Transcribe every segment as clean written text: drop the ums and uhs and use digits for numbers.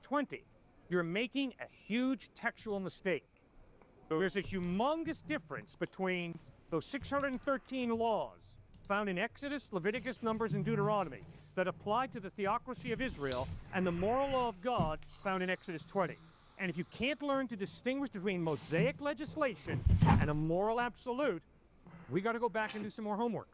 20, you're making a huge textual mistake. There's a humongous difference between those 613 laws found in Exodus, Leviticus, Numbers, and Deuteronomy that apply to the theocracy of Israel and the moral law of God found in Exodus 20. And if you can't learn to distinguish between Mosaic legislation and a moral absolute, we got to go back and do some more homework.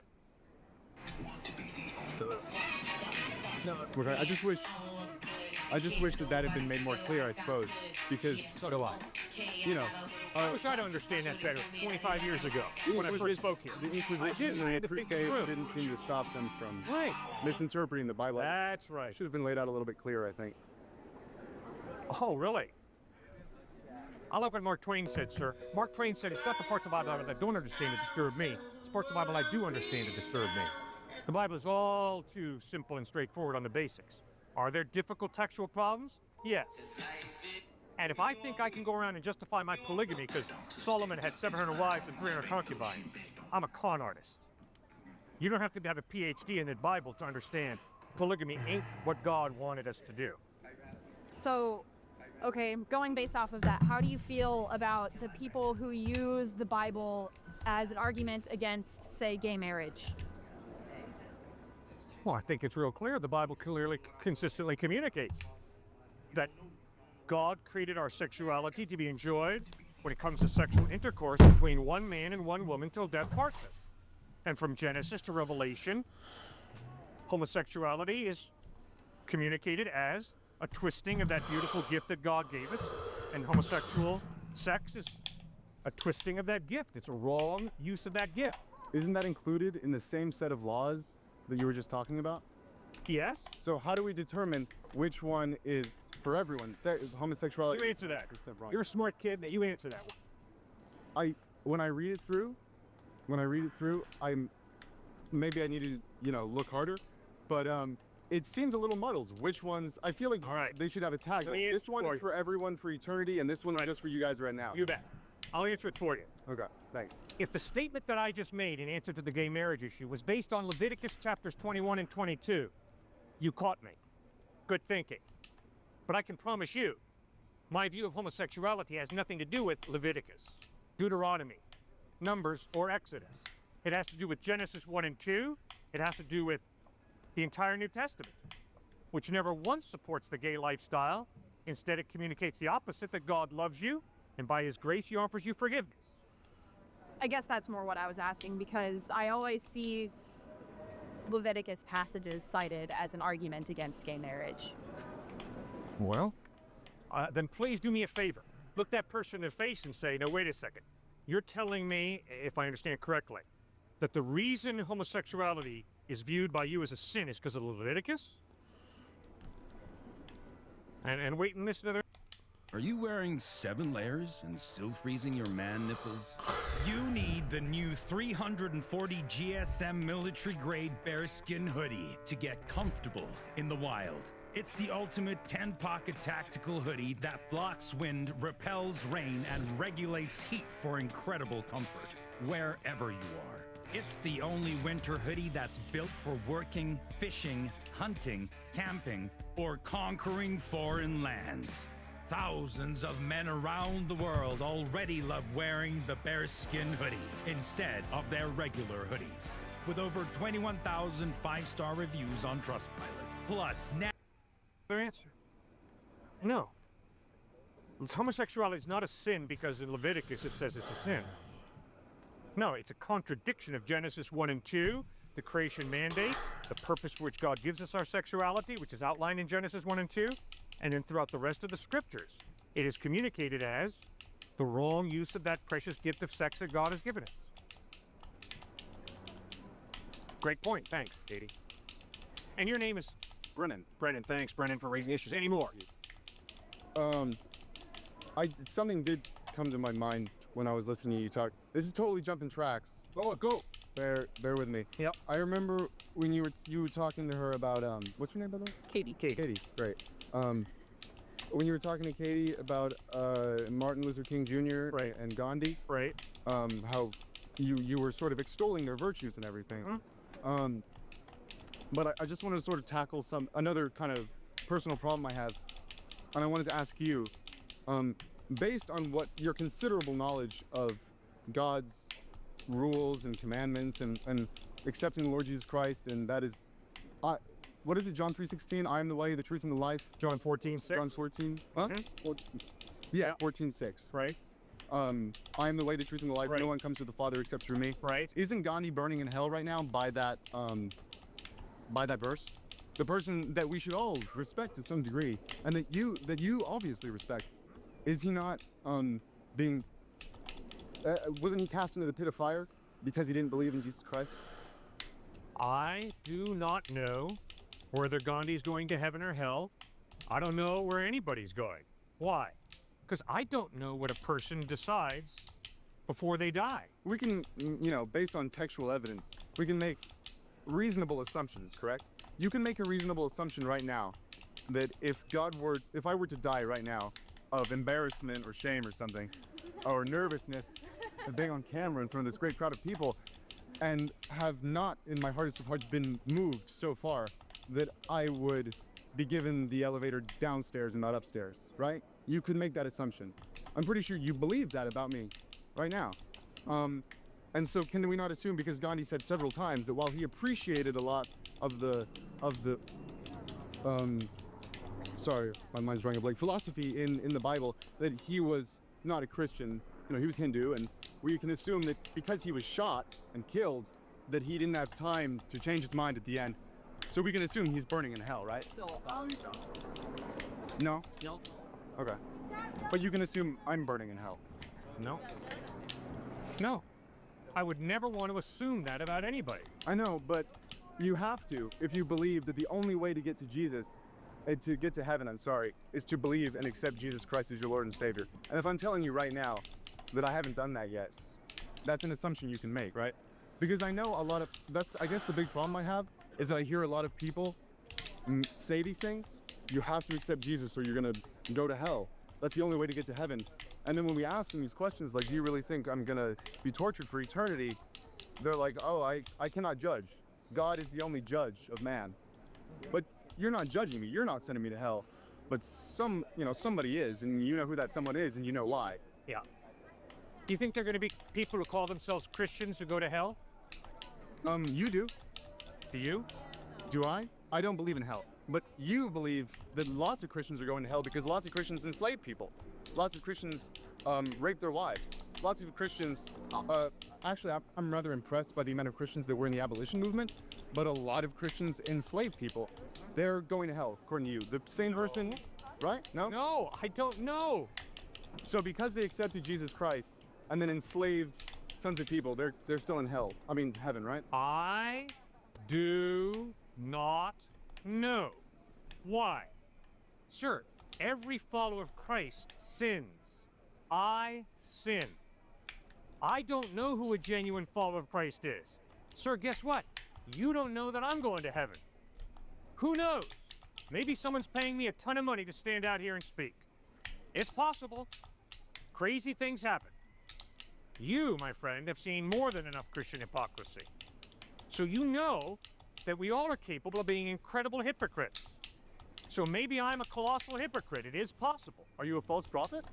No, I just wish that had been made more clear, I suppose, because So do I. you know, I wish I'd understand that better 25 years ago when I first spoke here. the Inquisition I didn't. I had to think it through. didn't seem to stop them from Right. misinterpreting the Bible. That's right. Should have been laid out a little bit clearer, I think. Oh, really? I like what Mark Twain said, sir. Mark Twain said, it's not the parts of the Bible that I don't understand that disturb me. It's parts of the Bible I do understand that disturb me. The Bible is all too simple and straightforward on the basics. Are there difficult textual problems? Yes. And if I think I can go around and justify my polygamy because Solomon had 700 wives and 300 concubines, I'm a con artist. You don't have to have a PhD in the Bible to understand polygamy ain't what God wanted us to do. So, okay, going based off of that, how do you feel about the people who use the Bible as an argument against, say, gay marriage? Well, I think it's real clear. The Bible clearly, consistently communicates that God created our sexuality to be enjoyed when it comes to sexual intercourse between one man and one woman till death parts us. And from Genesis to Revelation, homosexuality is communicated as a twisting of that beautiful gift that God gave us, and homosexual sex is a twisting of that gift. It's a wrong use of that gift. Isn't that included in the same set of laws that you were just talking about? Yes? So how do we determine which one is for everyone? Homosexuality. You answer that. Except wrong. You're a smart kid. You answer that one. When I read it through, maybe I need to, look harder, but it seems a little muddled. Which ones? I feel like All right. they should have a tag. Let me This answer one for is you. for everyone for eternity, and this one is just for you guys right now. You bet. I'll answer it for you. Okay, thanks. If the statement that I just made in answer to the gay marriage issue was based on Leviticus chapters 21 and 22, you caught me. Good thinking. But I can promise you, my view of homosexuality has nothing to do with Leviticus, Deuteronomy, Numbers, or Exodus. It has to do with Genesis 1 and 2. It has to do with the entire New Testament, which never once supports the gay lifestyle. Instead, it communicates the opposite, that God loves you, and by his grace, he offers you forgiveness. I guess that's more what I was asking, because I always see Leviticus passages cited as an argument against gay marriage. Well, then please do me a favor. Look that person in the face and say, no, wait a second. You're telling me, if I understand correctly, that the reason homosexuality is viewed by you as a sin is because of Leviticus? And wait and listen to the... Are you wearing 7 layers and still freezing your man nipples? You need the new 340 GSM military-grade bearskin hoodie to get comfortable in the wild. It's the ultimate 10-pocket tactical hoodie that blocks wind, repels rain, and regulates heat for incredible comfort wherever you are. It's the only winter hoodie that's built for working, fishing, hunting, camping, or conquering foreign lands. Thousands of men around the world already love wearing the bearskin hoodie instead of their regular hoodies. With over 21,000 5-star reviews on Trustpilot. Plus, now... Their answer. No. Homosexuality is not a sin because in Leviticus it says it's a sin. No, it's a contradiction of Genesis 1 and 2, the creation mandate, the purpose for which God gives us our sexuality, which is outlined in Genesis 1 and 2, and then throughout the rest of the scriptures, it is communicated as the wrong use of that precious gift of sex that God has given us. Great point. Thanks, Katie. And your name is? Brennan. Brennan. Thanks, Brennan, for raising issues. Any more? Something did come to my mind when I was listening to you talk. This is totally jumping tracks. Oh, go. Bear with me. Yep. I remember when you were talking to her about what's her name, by the way? Katie. Katie. Great. When you were talking to Katie about Martin Luther King Jr. Right. and Gandhi, Right. how you were sort of extolling their virtues and everything. Mm-hmm. But I just wanted to sort of tackle another kind of personal problem I have. and I wanted to ask you, based on what your considerable knowledge of God's rules and commandments and accepting the Lord Jesus Christ, and that is, what is it, John 3:16? I am the way, the truth, and the life. John 14:6. John 14. Huh? 14, yeah, 14:6. Right. I am the way, the truth, and the life. Right. No one comes to the Father except through me. Right. Isn't Gandhi burning in hell right now by that verse? The person that we should all respect to some degree, and that you obviously respect, is he not being? Wasn't he cast into the pit of fire because he didn't believe in Jesus Christ? I do not know whether Gandhi's going to heaven or hell. I don't know where anybody's going. Why? Because I don't know what a person decides before they die. We can, based on textual evidence, we can make reasonable assumptions, correct? You can make a reasonable assumption right now that if I were to die right now of embarrassment or shame or something, or nervousness of being on camera in front of this great crowd of people, and have not, in my hardest of hearts, been moved so far that I would be given the elevator downstairs and not upstairs, right? You could make that assumption. I'm pretty sure you believe that about me right now. And so can we not assume, because Gandhi said several times that while he appreciated a lot of the sorry, my mind's drawing a blank, philosophy in the Bible, that he was not a Christian, he was Hindu, and we can assume that because he was shot and killed, that he didn't have time to change his mind at the end. So we can assume he's burning in hell, right? No? Okay. But you can assume I'm burning in hell. No. No. I would never want to assume that about anybody. I know, but you have to if you believe that the only way to get to Jesus, to get to heaven, is to believe and accept Jesus Christ as your Lord and Savior. And if I'm telling you right now that I haven't done that yet, that's an assumption you can make, right? Because I know I guess the big problem I have is that I hear a lot of people say these things. You have to accept Jesus or you're gonna go to hell. That's the only way to get to heaven. And then when we ask them these questions, like, do you really think I'm gonna be tortured for eternity? They're like, oh, I cannot judge. God is the only judge of man. But you're not judging me. You're not sending me to hell. But somebody is, and you know who that someone is, and you know why. Yeah. Do you think there are going to be people who call themselves Christians who go to hell? You do. Do you? Do I? I don't believe in hell. But you believe that lots of Christians are going to hell because lots of Christians enslave people. Lots of Christians rape their wives. Lots of Christians, actually, I'm rather impressed by the amount of Christians that were in the abolition movement, but a lot of Christians enslave people. They're going to hell, according to you. The same person, right? No? No, I don't know. So because they accepted Jesus Christ and then enslaved tons of people, they're still in hell. I mean, heaven, right? I do not know. Why? Sure, every follower of Christ sins. I sin. I don't know who a genuine follower of Christ is. Sir, guess what? You don't know that I'm going to heaven. Who knows? Maybe someone's paying me a ton of money to stand out here and speak. It's possible. Crazy things happen. You, my friend, have seen more than enough Christian hypocrisy. So you know that we all are capable of being incredible hypocrites. So maybe I'm a colossal hypocrite. It is possible. Are you a false prophet?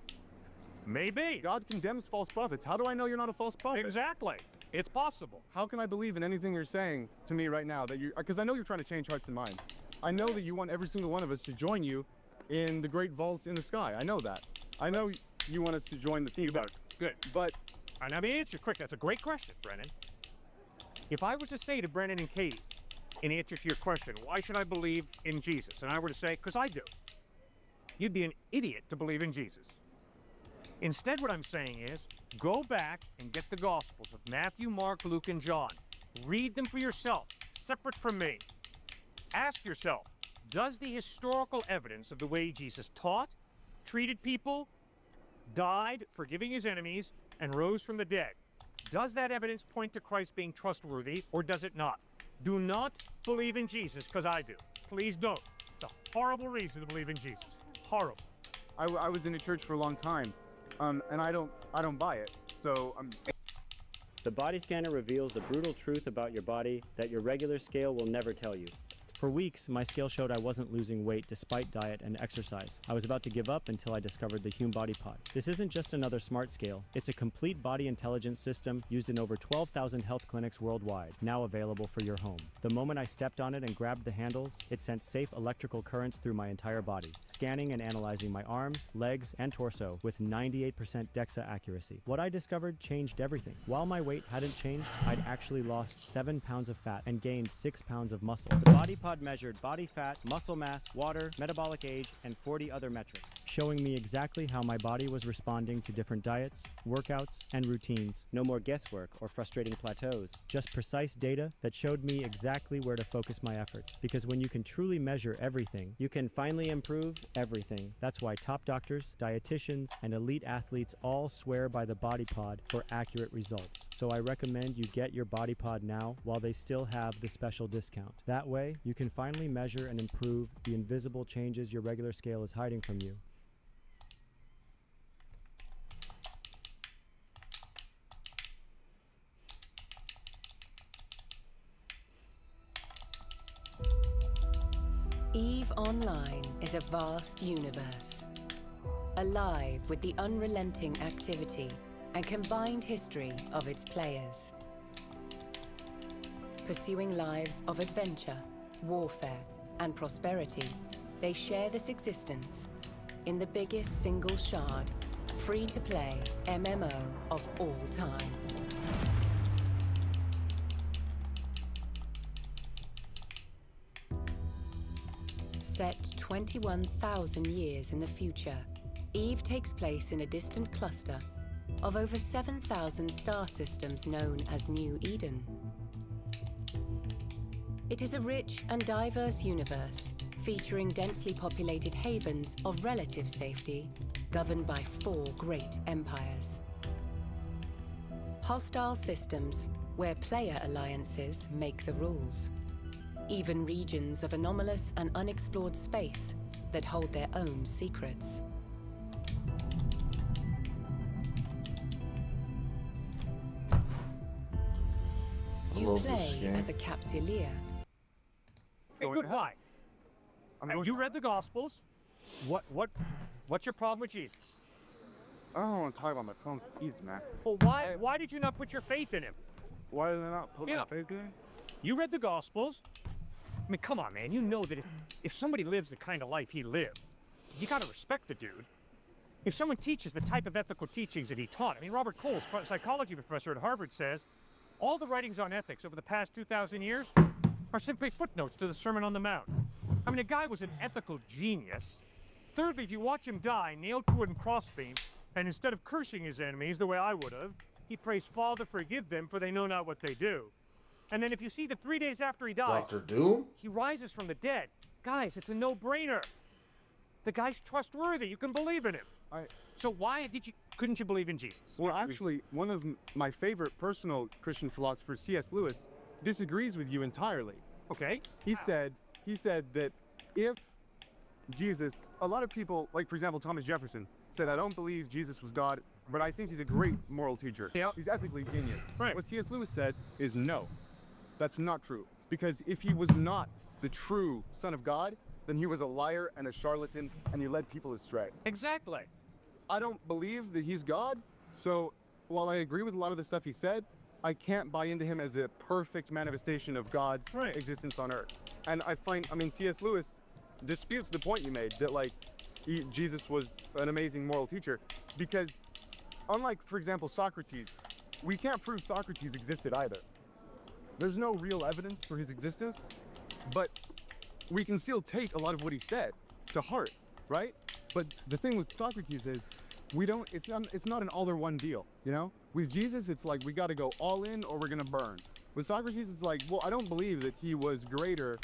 Maybe. God condemns false prophets. How do I know you're not a false prophet? Exactly. It's possible. How can I believe in anything you're saying to me right now? Because I know you're trying to change hearts and minds. I know that you want every single one of us to join you in the great vaults in the sky. I know that. I know you want us to join the theme park. Good. But And let me answer quick. That's a great question, Brennan. If I was to say to Brennan and Katie, in answer to your question, why should I believe in Jesus? And I were to say, because I do. You'd be an idiot to believe in Jesus. Instead, what I'm saying is, go back and get the Gospels of Matthew, Mark, Luke, and John. Read them for yourself, separate from me. Ask yourself, does the historical evidence of the way Jesus taught, treated people, died, forgiving his enemies, and rose from the dead, does that evidence point to Christ being trustworthy, or does it not? Do not believe in Jesus, because I do. Please don't. It's a horrible reason to believe in Jesus. Horrible. I was in a church for a long time, and I don't buy it. So The body scanner reveals the brutal truth about your body that your regular scale will never tell you. For weeks, my scale showed I wasn't losing weight despite diet and exercise. I was about to give up until I discovered the Hume Body Pod. This isn't just another smart scale, it's a complete body intelligence system used in over 12,000 health clinics worldwide, now available for your home. The moment I stepped on it and grabbed the handles, it sent safe electrical currents through my entire body, scanning and analyzing my arms, legs, and torso with 98% DEXA accuracy. What I discovered changed everything. While my weight hadn't changed, I'd actually lost 7 pounds of fat and gained 6 pounds of muscle. The Body Pod measured body fat, muscle mass, water, metabolic age, and 40 other metrics, showing me exactly how my body was responding to different diets, workouts, and routines. No more guesswork or frustrating plateaus, just precise data that showed me exactly where to focus my efforts. Because when you can truly measure everything, you can finally improve everything. That's why top doctors, dietitians, and elite athletes all swear by the Body Pod for accurate results. So I recommend you get your Body Pod now while they still have the special discount. That way, you can finally measure and improve the invisible changes your regular scale is hiding from you. EVE Online is a vast universe, alive with the unrelenting activity and combined history of its players. Pursuing lives of adventure, warfare, and prosperity, they share this existence in the biggest single shard, free-to-play MMO of all time. Set 21,000 years in the future, EVE takes place in a distant cluster of over 7,000 star systems known as New Eden. It is a rich and diverse universe featuring densely populated havens of relative safety governed by 4 great empires. Hostile systems where player alliances make the rules. Even regions of anomalous and unexplored space that hold their own secrets. You love this play game. as a capsuleer. Hey, goodbye. You read the Gospels. What's your problem with Jesus? I don't want to talk about my phone. Easy, man. Well, why did you not put your faith in him? Why did I not put Yeah. my faith in? You read the Gospels. I mean, come on, man. You know that if somebody lives the kind of life he lived, you gotta respect the dude. If someone teaches the type of ethical teachings that he taught, I mean, Robert Coles, psychology professor at Harvard, says all the writings on ethics over the past 2,000 years are simply footnotes to the Sermon on the Mount. I mean, the guy was an ethical genius. Thirdly, if you watch him die, nailed to a wooden crossbeam, and instead of cursing his enemies the way I would have, he prays, Father, forgive them, for they know not what they do. And then if you see that 3 days after he dies, Dr. Doom? he rises from the dead. Guys, it's a no-brainer. The guy's trustworthy. You can believe in him. So why couldn't you believe in Jesus? Well, actually, one of my favorite personal Christian philosophers, C.S. Lewis, disagrees with you entirely. Okay. He said that if Jesus, a lot of people, like for example, Thomas Jefferson, said, I don't believe Jesus was God, but I think he's a great moral teacher. Yeah. He's ethically genius. Right. What C.S. Lewis said is no, that's not true. Because if he was not the true Son of God, then he was a liar and a charlatan, and he led people astray. Exactly. I don't believe that he's God, so while I agree with a lot of the stuff he said, I can't buy into him as a perfect manifestation of God's Right. existence on earth. And I mean, C.S. Lewis disputes the point you made that, like, Jesus was an amazing moral teacher, because unlike, for example, Socrates, we can't prove Socrates existed either. There's no real evidence for his existence, but we can still take a lot of what he said to heart, right? But the thing with Socrates is, it's not an all or one deal, you know? With Jesus, it's like, we gotta go all in or we're gonna burn. With Socrates, it's like, well, I don't believe that he was greater,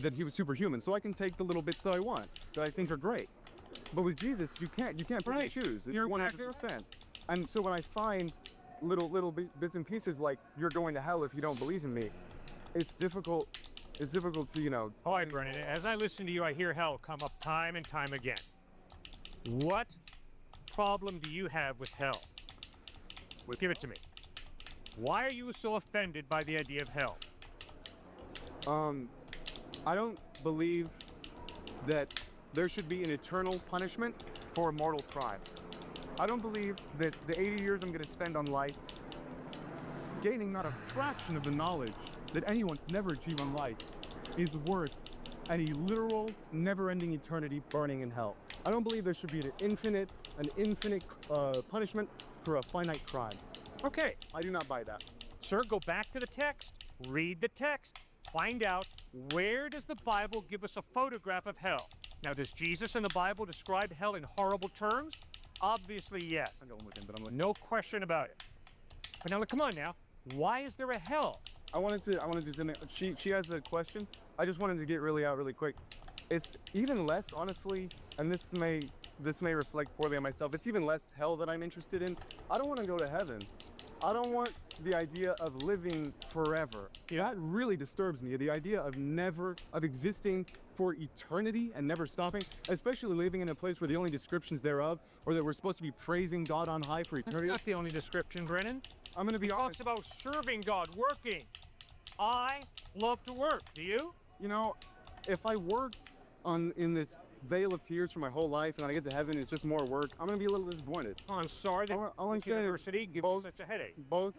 that he was superhuman, so I can take the little bits that I want, that I think are great. But with Jesus, you can't pick and Right. choose. It's You're 100%. And so when I find little bits and pieces like, you're going to hell if you don't believe in me, it's difficult to, you know. All right, Brennan, as I listen to you, I hear hell come up time and time again. What problem do you have with hell? Give it to me. Why are you so offended by the idea of hell? I don't believe that there should be an eternal punishment for a mortal crime. I don't believe that the 80 years I'm going to spend on life gaining not a fraction of the knowledge that anyone can never achieve on life is worth any literal, never-ending eternity burning in hell. I don't believe there should be an infinite punishment for a finite crime. Okay, I do not buy that. sir, go back to the text. Read the text. Find out, where does the Bible give us a photograph of hell? Now, does Jesus in the Bible describe hell in horrible terms? Obviously, yes. I'm going with him, but I'm like, No question about it. But now, come on now. Why is there a hell? I wanted to do something. She has a question. I just wanted to get really quick. It's even less, honestly, and this may reflect poorly on myself. It's even less hell that I'm interested in. I don't want to go to heaven. I don't want the idea of living forever. That really disturbs me. The idea of existing for eternity and never stopping, especially living in a place where the only descriptions thereof, or that we're supposed to be praising God on high for That's eternity. not the only description, Brennan. I'm gonna be He honest. talks about serving God, working. I love to work. Do you? You know, if I worked in this vale of tears for my whole life and then I get to heaven and it's just more work, I'm gonna be a little disappointed. I'm sorry that All I'm this saying is university gives you both- such a headache. Both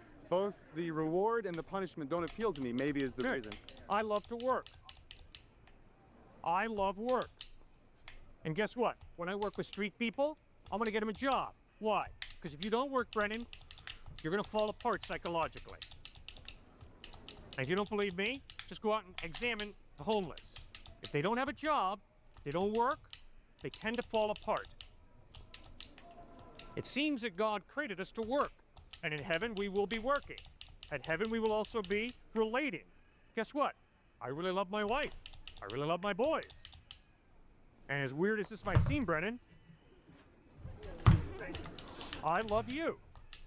the reward and the punishment don't appeal to me, maybe is the Good. reason. I love to work. I love work. And guess what? When I work with street people, I'm going to get them a job. Why? Because if you don't work, Brennan, you're going to fall apart psychologically. And if you don't believe me, just go out and examine the homeless. If they don't have a job, if they don't work, they tend to fall apart. It seems that God created us to work. And in heaven, we will be working. At heaven, we will also be relating. Guess what? I really love my wife. I really love my boys. And as weird as this might seem, Brennan, I love you.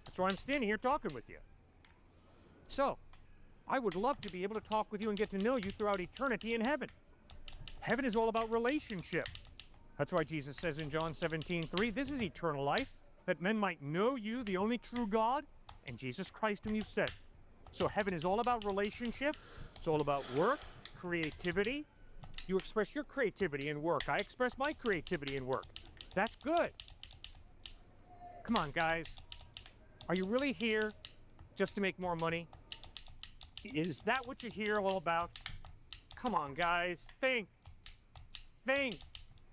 That's why I'm standing here talking with you. So, I would love to be able to talk with you and get to know you throughout eternity in heaven. Heaven is all about relationship. That's why Jesus says in John 17:3, this is eternal life, that men might know you, the only true God, and Jesus Christ whom you've sent. So heaven is all about relationship. It's all about work, creativity. You express your creativity in work. I express my creativity in work. That's good. Come on, guys. Are you really here just to make more money? Is that what you're here all about? Come on, guys. Think.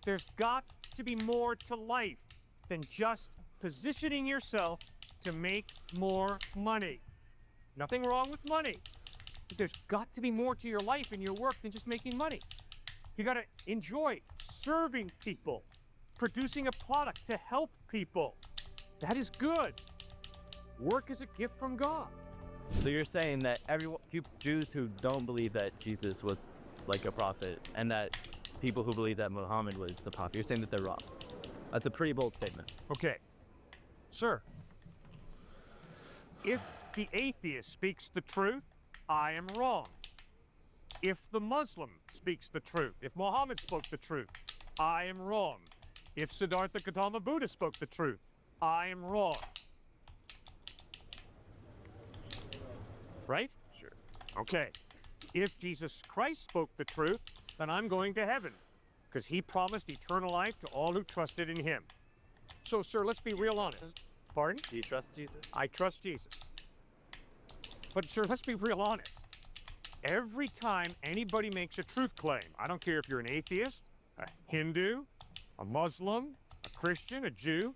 There's got to be more to life than just positioning yourself to make more money. Nothing wrong with money, but there's got to be more to your life and your work than just making money. You got to enjoy serving people, producing a product to help people. That is good. Work is a gift from God. So you're saying that Jews who don't believe that Jesus was like a prophet and that people who believe that Muhammad was a prophet, you're saying that they're wrong. That's a pretty bold statement. Okay. Sir, if the atheist speaks the truth, I am wrong. If the Muslim speaks the truth, if Muhammad spoke the truth, I am wrong. If Siddhartha Gautama Buddha spoke the truth, I am wrong. Right? Sure. Okay. If Jesus Christ spoke the truth, then I'm going to heaven, because he promised eternal life to all who trusted in him. So, sir, let's be real honest. Pardon? Do you trust Jesus? I trust Jesus. But, sir, let's be real honest. Every time anybody makes a truth claim, I don't care if you're an atheist, a Hindu, a Muslim, a Christian, a Jew,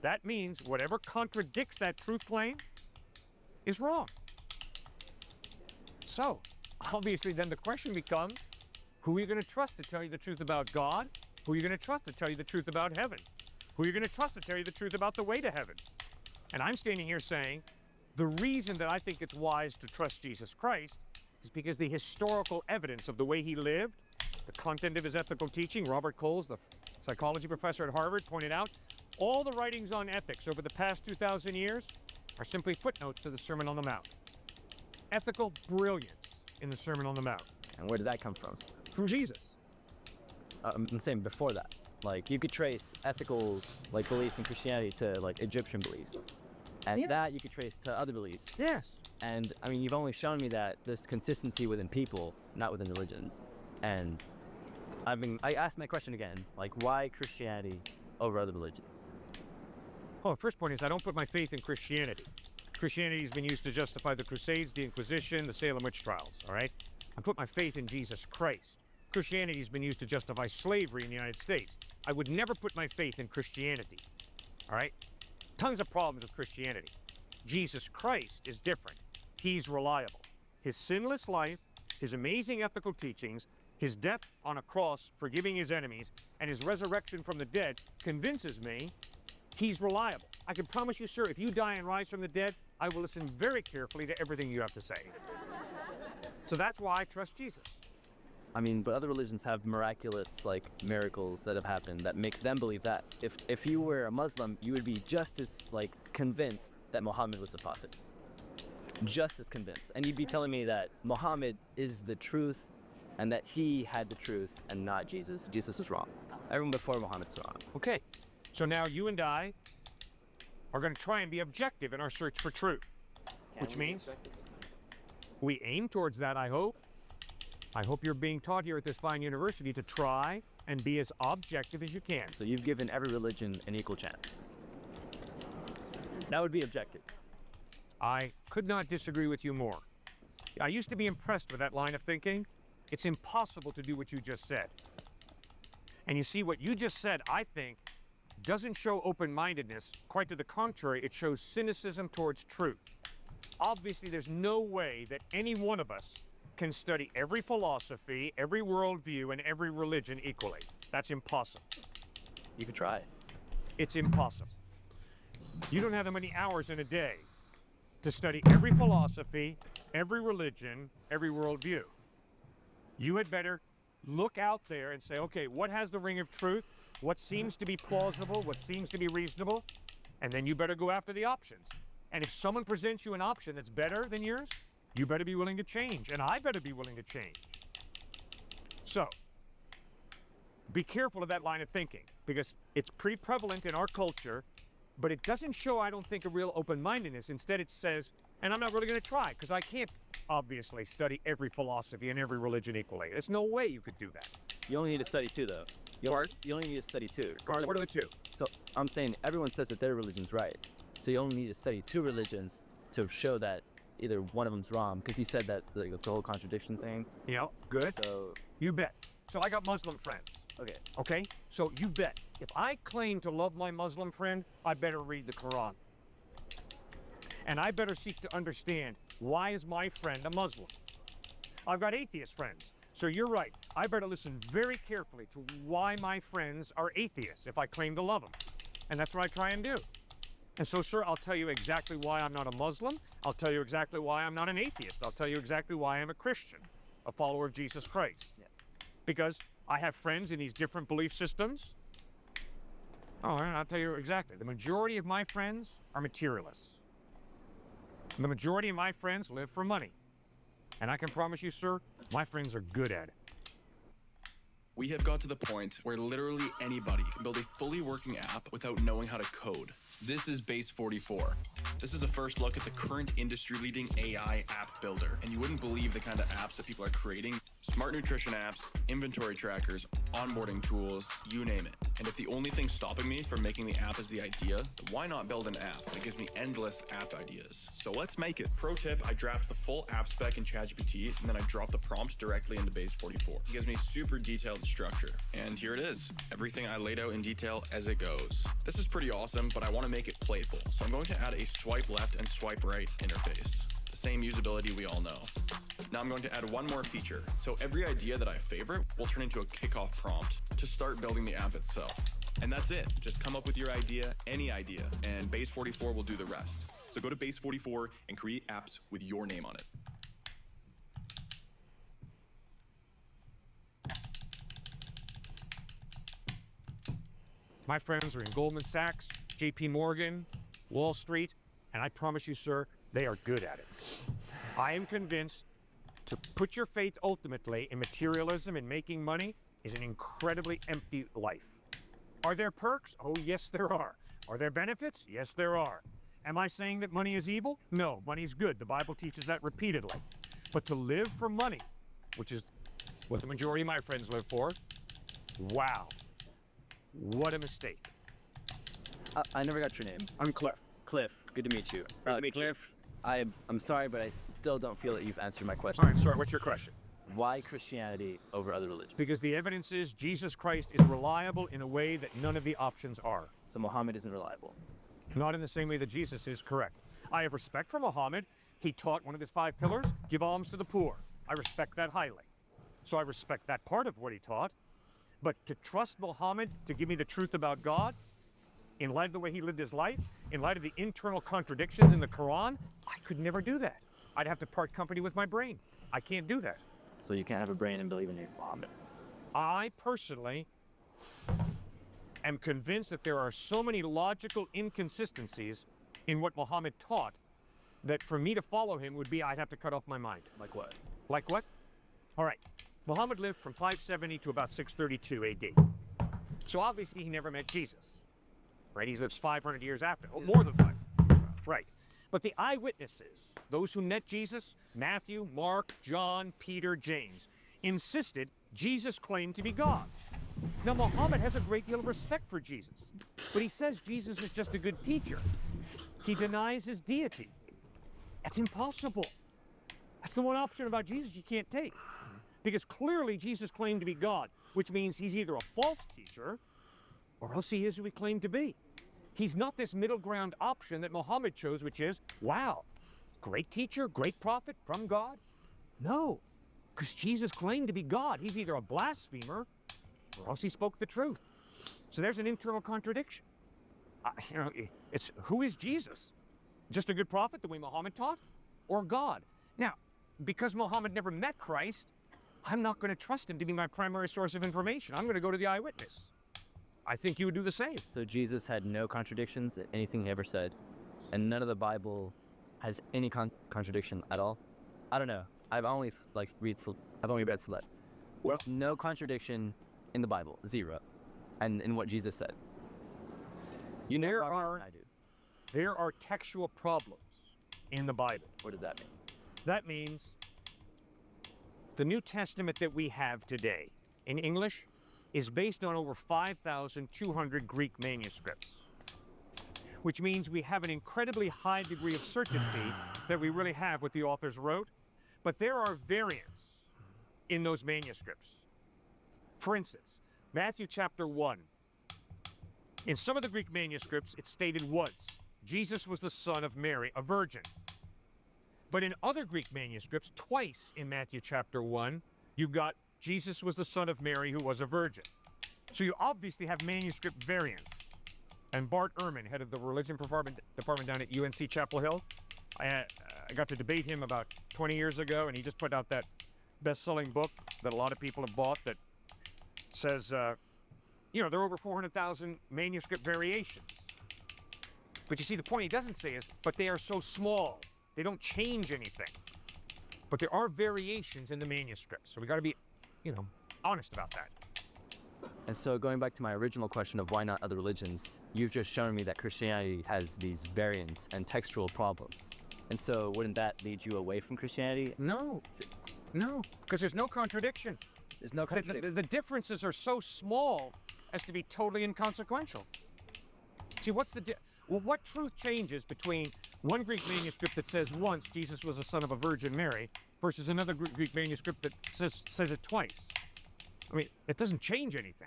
that means whatever contradicts that truth claim is wrong. So, obviously, then the question becomes, who are you going to trust to tell you the truth about God? Who are you going to trust to tell you the truth about heaven? Who are you going to trust to tell you the truth about the way to heaven? And I'm standing here saying, the reason that I think it's wise to trust Jesus Christ is because the historical evidence of the way he lived, the content of his ethical teaching, Robert Coles, the psychology professor at Harvard, pointed out, all the writings on ethics over the past 2,000 years are simply footnotes to the Sermon on the Mount. Ethical brilliance in the Sermon on the Mount. And where did that come from? From Jesus. I'm saying before that. Like, you could trace ethical, like, beliefs in Christianity to, like, Egyptian beliefs. And that you could trace to other beliefs. Yes. And, I mean, you've only shown me that there's consistency within people. not within religions. And I asked my question again, like, why Christianity over other religions? Oh, the first point is I don't put my faith in Christianity. Christianity has been used to justify the Crusades, the Inquisition, the Salem witch trials, all right? I put my faith in Jesus Christ. Christianity has been used to justify slavery in the United States. I would never put my faith in Christianity, all right? Tons of problems with Christianity. Jesus Christ is different. He's reliable. His sinless life, his amazing ethical teachings, his death on a cross, forgiving his enemies, and his resurrection from the dead convinces me he's reliable. I can promise you, sir, if you die and rise from the dead, I will listen very carefully to everything you have to say. So that's why I trust Jesus. I mean, but other religions have miraculous, like, miracles that have happened that make them believe that. If you were a Muslim, you would be just as, like, convinced that Muhammad was the prophet. Just as convinced. And you'd be telling me that Muhammad is the truth and that he had the truth and not Jesus. Jesus was wrong. Everyone before Muhammad's wrong. Okay, so now you and I are going to try and be objective in our search for truth, which means we aim towards that, I hope. I hope you're being taught here at this fine university to try and be as objective as you can. So you've given every religion an equal chance. That would be objective. I could not disagree with you more. I used to be impressed with that line of thinking. It's impossible to do what you just said. And you see, what you just said, I think, doesn't show open-mindedness. Quite to the contrary, it shows cynicism towards truth. Obviously, there's no way that any one of us can study every philosophy, every worldview, and every religion equally. That's impossible. You could try. It's impossible. You don't have that many hours in a day to study every philosophy, every religion, every worldview. You had better look out there and say, okay, what has the ring of truth? What seems to be plausible? What seems to be reasonable? And then you better go after the options. And if someone presents you an option that's better than yours, you better be willing to change, and I better be willing to change. So, be careful of that line of thinking, because it's pretty prevalent in our culture, but it doesn't show, I don't think, a real open-mindedness. Instead, it says, and I'm not really going to try, because I can't obviously study every philosophy and every religion equally. There's no way you could do that. You only need to study two, though. You only need to study two. What are the two? So I'm saying everyone says that their religion's right. So you only need to study two religions to show that either one of them's wrong, because you said that the whole contradiction thing. Yeah, good. So You bet. So I got Muslim friends. okay, Okay? So you bet. If I claim to love my Muslim friend, I better read the Quran. And I better seek to understand, why is my friend a Muslim? I've got atheist friends. So you're right. I better listen very carefully to why my friends are atheists if I claim to love them. And that's what I try and do. And so, sir, I'll tell you exactly why I'm not a Muslim. I'll tell you exactly why I'm not an atheist. I'll tell you exactly why I'm a Christian, a follower of Jesus Christ. Yeah. Because I have friends in these different belief systems. Oh, and I'll tell you exactly. The majority of my friends are materialists. The majority of my friends live for money. And I can promise you, sir, my friends are good at it. We have got to the point where literally anybody can build a fully working app without knowing how to code. This is Base 44. This is a first look at the current industry-leading AI app builder, and you wouldn't believe the kind of apps that people are creating. Smart nutrition apps, inventory trackers, onboarding tools, you name it. And if the only thing stopping me from making the app is the idea, why not build an app that gives me endless app ideas? So let's make it. Pro tip, I draft the full app spec in ChatGPT, and then I drop the prompt directly into Base 44. It gives me super detailed structure. And here it is. Everything I laid out in detail as it goes. This is pretty awesome, but I want to make it playful. So I'm going to add a swipe left and swipe right interface. The same usability we all know. Now I'm going to add one more feature. So every idea that I favorite will turn into a kickoff prompt to start building the app itself. And that's it. Just come up with your idea, any idea, and Base 44 will do the rest. So go to Base 44 and create apps with your name on it. My friends are in Goldman Sachs, JP Morgan, Wall Street, and I promise you, sir, they are good at it. I am convinced to put your faith ultimately in materialism and making money is an incredibly empty life. Are there perks? Oh, yes, there are. Are there benefits? Yes, there are. Am I saying that money is evil? No, money's good. The Bible teaches that repeatedly. But to live for money which is what the majority of my friends live for, wow, what a mistake. I never got your name. I'm Cliff. Cliff, good to meet you. Great to meet you. Cliff, I'm sorry, but I still don't feel that you've answered my question. All right, sorry, what's your question? Why Christianity over other religions? Because the evidence is Jesus Christ is reliable in a way that none of the options are. So Muhammad isn't reliable. Not in the same way that Jesus is, correct. I have respect for Muhammad. He taught one of his 5 pillars, give alms to the poor. I respect that highly. So I respect that part of what he taught. But to trust Muhammad to give me the truth about God, in light of the way he lived his life, in light of the internal contradictions in the Quran, I could never do that. I'd have to part company with my brain. I can't do that. So you can't have a brain and believe in Muhammad. I personally am convinced that there are so many logical inconsistencies in what Muhammad taught that for me to follow him would be I'd have to cut off my mind. Like what? Like what? All right. Muhammad lived from 570 to about 632 AD. So obviously he never met Jesus. Right? He lives 500 years after. Oh, more than 500. Right. But the eyewitnesses, those who met Jesus, Matthew, Mark, John, Peter, James, insisted Jesus claimed to be God. Now, Muhammad has a great deal of respect for Jesus, but he says Jesus is just a good teacher. He denies his deity. That's impossible. That's the one option about Jesus you can't take. Because clearly Jesus claimed to be God, which means he's either a false teacher or else he is who he claimed to be. He's not this middle ground option that Muhammad chose, which is, wow, great teacher, great prophet from God. No, because Jesus claimed to be God. He's either a blasphemer or else he spoke the truth. So there's an internal contradiction. It's who is Jesus? Just a good prophet the way Muhammad taught, or God? Now, because Muhammad never met Christ, I'm not going to trust him to be my primary source of information. I'm going to go to the eyewitness. I think you would do the same. So Jesus had no contradictions in anything he ever said, and none of the Bible has any contradiction at all. I don't know. I've only read selects. Well, There's no contradiction in the Bible, 0, and in what Jesus said. You know There more are- than I do. there are textual problems in the Bible. What does that mean? That means the New Testament that we have today in English is based on over 5,200 Greek manuscripts, which means we have an incredibly high degree of certainty that we really have what the authors wrote, but there are variants in those manuscripts. For instance, Matthew chapter 1. In some of the Greek manuscripts, it's stated once, Jesus was the son of Mary, a virgin. But in other Greek manuscripts, twice in Matthew chapter 1, you've got Jesus was the son of Mary who was a virgin. So you obviously have manuscript variants. And Bart Ehrman, head of the religion department down at UNC Chapel Hill, I got to debate him about 20 years ago, and he just put out that best-selling book that a lot of people have bought that says, there are over 400,000 manuscript variations. But you see, the point he doesn't say is, but they are so small. They don't change anything. But there are variations in the manuscripts. So we got to be, honest about that. And so going back to my original question of why not other religions, you've just shown me that Christianity has these variants and textual problems. And so wouldn't that lead you away from Christianity? No, because there's no contradiction. There's no contradiction. The differences are so small as to be totally inconsequential. See, what truth changes between one Greek manuscript that says once Jesus was the son of a Virgin Mary versus another Greek manuscript that says it twice? I mean, it doesn't change anything.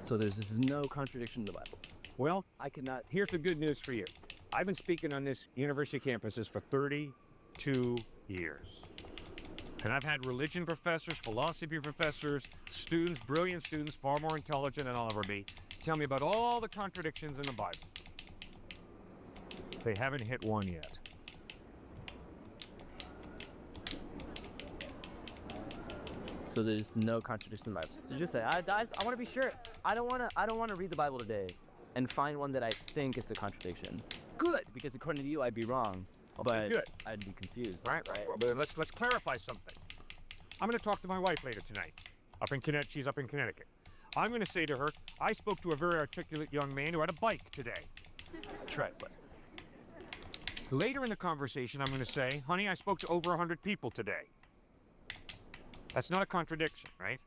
So there's no contradiction in the Bible. Well, I cannot. here's the good news for you. I've been speaking on this university campuses for 32 years. And I've had religion professors, philosophy professors, students, brilliant students, far more intelligent than I'll ever be, tell me about all the contradictions in the Bible. They haven't hit one yet. So there's no contradiction in the Bible. So just say, I want to be sure. I don't want to read the Bible today and find one that I think is the contradiction. Good, because according to you, I'd be wrong. But good. I'd be confused. Right. But let's clarify something. I'm going to talk to my wife later tonight. She's up in Connecticut. I'm going to say to her, I spoke to a very articulate young man who had a bike today. That's right. Later in the conversation, I'm going to say, honey, I spoke to over 100 people today. That's not a contradiction, right?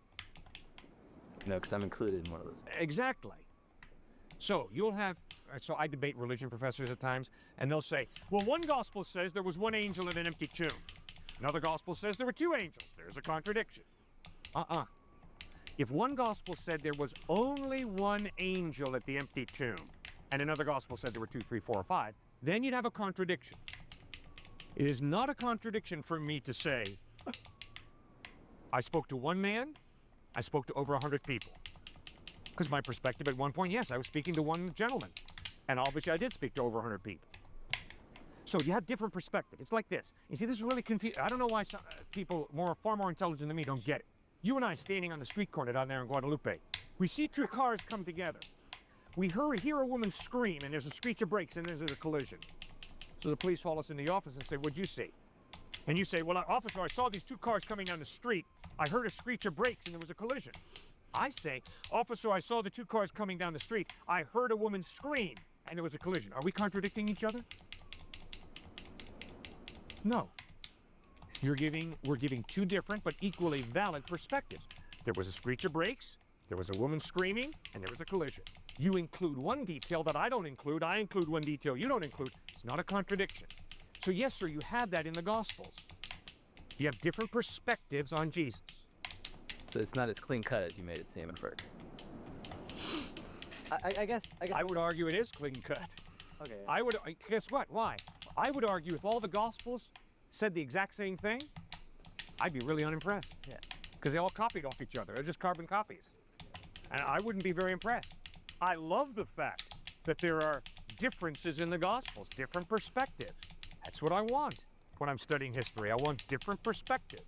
No, because I'm included in one of those. Exactly. So you'll have, so I debate religion professors at times, and they'll say, well, one gospel says there was one angel in an empty tomb. Another gospel says there were two angels. There's a contradiction. If one gospel said there was only one angel at the empty tomb, and another gospel said there were 2, 3, 4, or 5, then you'd have a contradiction. It is not a contradiction for me to say, I spoke to one man, I spoke to over 100 people. Because my perspective at one point, yes, I was speaking to one gentleman. And obviously I did speak to over 100 people. So you have different perspective. It's like this. You see, this is really confusing. I don't know why some people far more intelligent than me don't get it. You and I standing on the street corner down there in Guadalupe. We see two cars come together. We hear a woman scream, and there's a screech of brakes, and there's a collision. So the police haul us in the office and say, what'd you see? And you say, well, officer, I saw these two cars coming down the street. I heard a screech of brakes, and there was a collision. I say, officer, I saw the two cars coming down the street. I heard a woman scream, and there was a collision. Are we contradicting each other? No. We're giving two different but equally valid perspectives. There was a screech of brakes, there was a woman screaming, and there was a collision. You include one detail that I don't include, I include one detail you don't include. It's not a contradiction. So yes, sir, you have that in the Gospels. You have different perspectives on Jesus. So it's not as clean cut as you made it seem at first. I guess. I would argue it is clean cut. Okay. Guess what? Why? I would argue if all the Gospels said the exact same thing, I'd be really unimpressed. Yeah. Because they all copied off each other. They're just carbon copies. And I wouldn't be very impressed. I love the fact that there are differences in the Gospels, different perspectives. That's what I want when I'm studying history. I want different perspectives.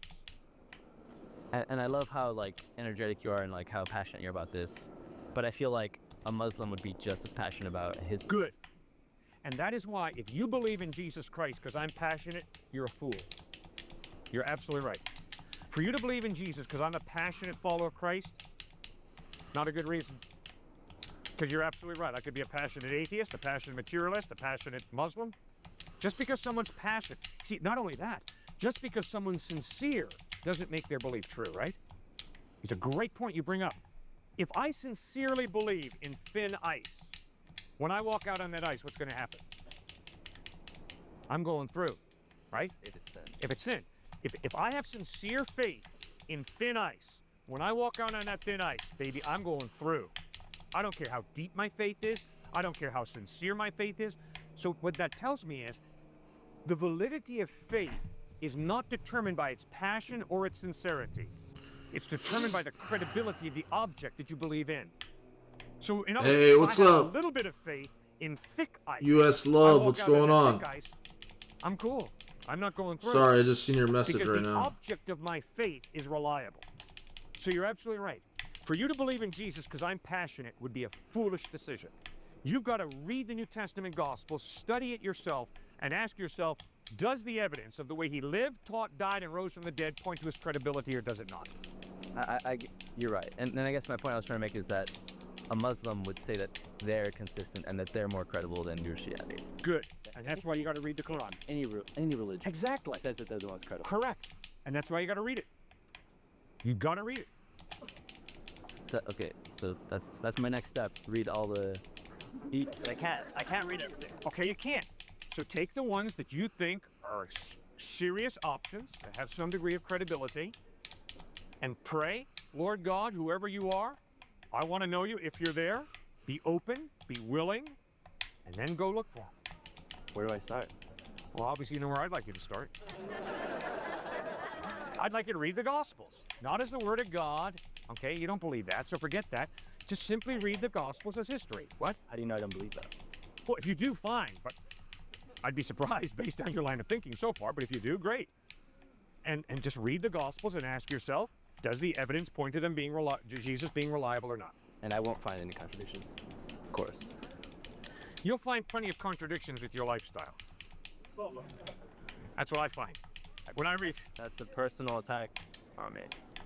And I love how energetic you are and how passionate you're about this. But I feel like a Muslim would be just as passionate about his. Good. And that is why, if you believe in Jesus Christ because I'm passionate, you're a fool. You're absolutely right. For you to believe in Jesus because I'm a passionate follower of Christ, not a good reason. Because you're absolutely right. I could be a passionate atheist, a passionate materialist, a passionate Muslim. Just because someone's passionate. See, not only that, just because someone's sincere doesn't make their belief true, right? It's a great point you bring up. If I sincerely believe in thin ice, when I walk out on that ice, what's going to happen? I'm going through, right? If it's thin. If it's thin. If I have sincere faith in thin ice, when I walk out on that thin ice, baby, I'm going through. I don't care how deep my faith is. I don't care how sincere my faith is. So what that tells me is the validity of faith is not determined by its passion or its sincerity. It's determined by the credibility of the object that you believe in. So in other Hey, words, what's if I have up? a little bit of faith in thick ice. US I Love, walk what's out going that on? thick ice, I'm cool. I'm not going through. Sorry, I just seen your message Because right the now. object of my faith is reliable. So you're absolutely right. For you to believe in Jesus because I'm passionate would be a foolish decision. You've got to read the New Testament gospel, study it yourself, and ask yourself, does the evidence of the way he lived, taught, died, and rose from the dead point to his credibility, or does it not? You're right. And I guess my point I was trying to make is that a Muslim would say that they're consistent and that they're more credible than your Shiite. Good. And that's why you got to read the Quran. Any religion Exactly. says that they're the most credible. Correct. And that's why you got to read it. You got to read it. Okay, so that's my next step. Read all the. I can't read everything. Okay, you can't. So take the ones that you think are serious options that have some degree of credibility, and pray, Lord God, whoever you are, I want to know you. If you're there, be open, be willing, and then go look for him. Where do I start? Well, obviously you know where I'd like you to start. I'd like you to read the Gospels, not as the Word of God. Okay, you don't believe that, so forget that. Just simply read the Gospels as history. What? How do you know I don't believe that? Well, if you do, fine, but I'd be surprised based on your line of thinking so far, but if you do, great. And just read the Gospels and ask yourself, does the evidence point to them being Jesus being reliable or not? And I won't find any contradictions. Of course. You'll find plenty of contradictions with your lifestyle. That's what I find. When I read... That's a personal attack on me.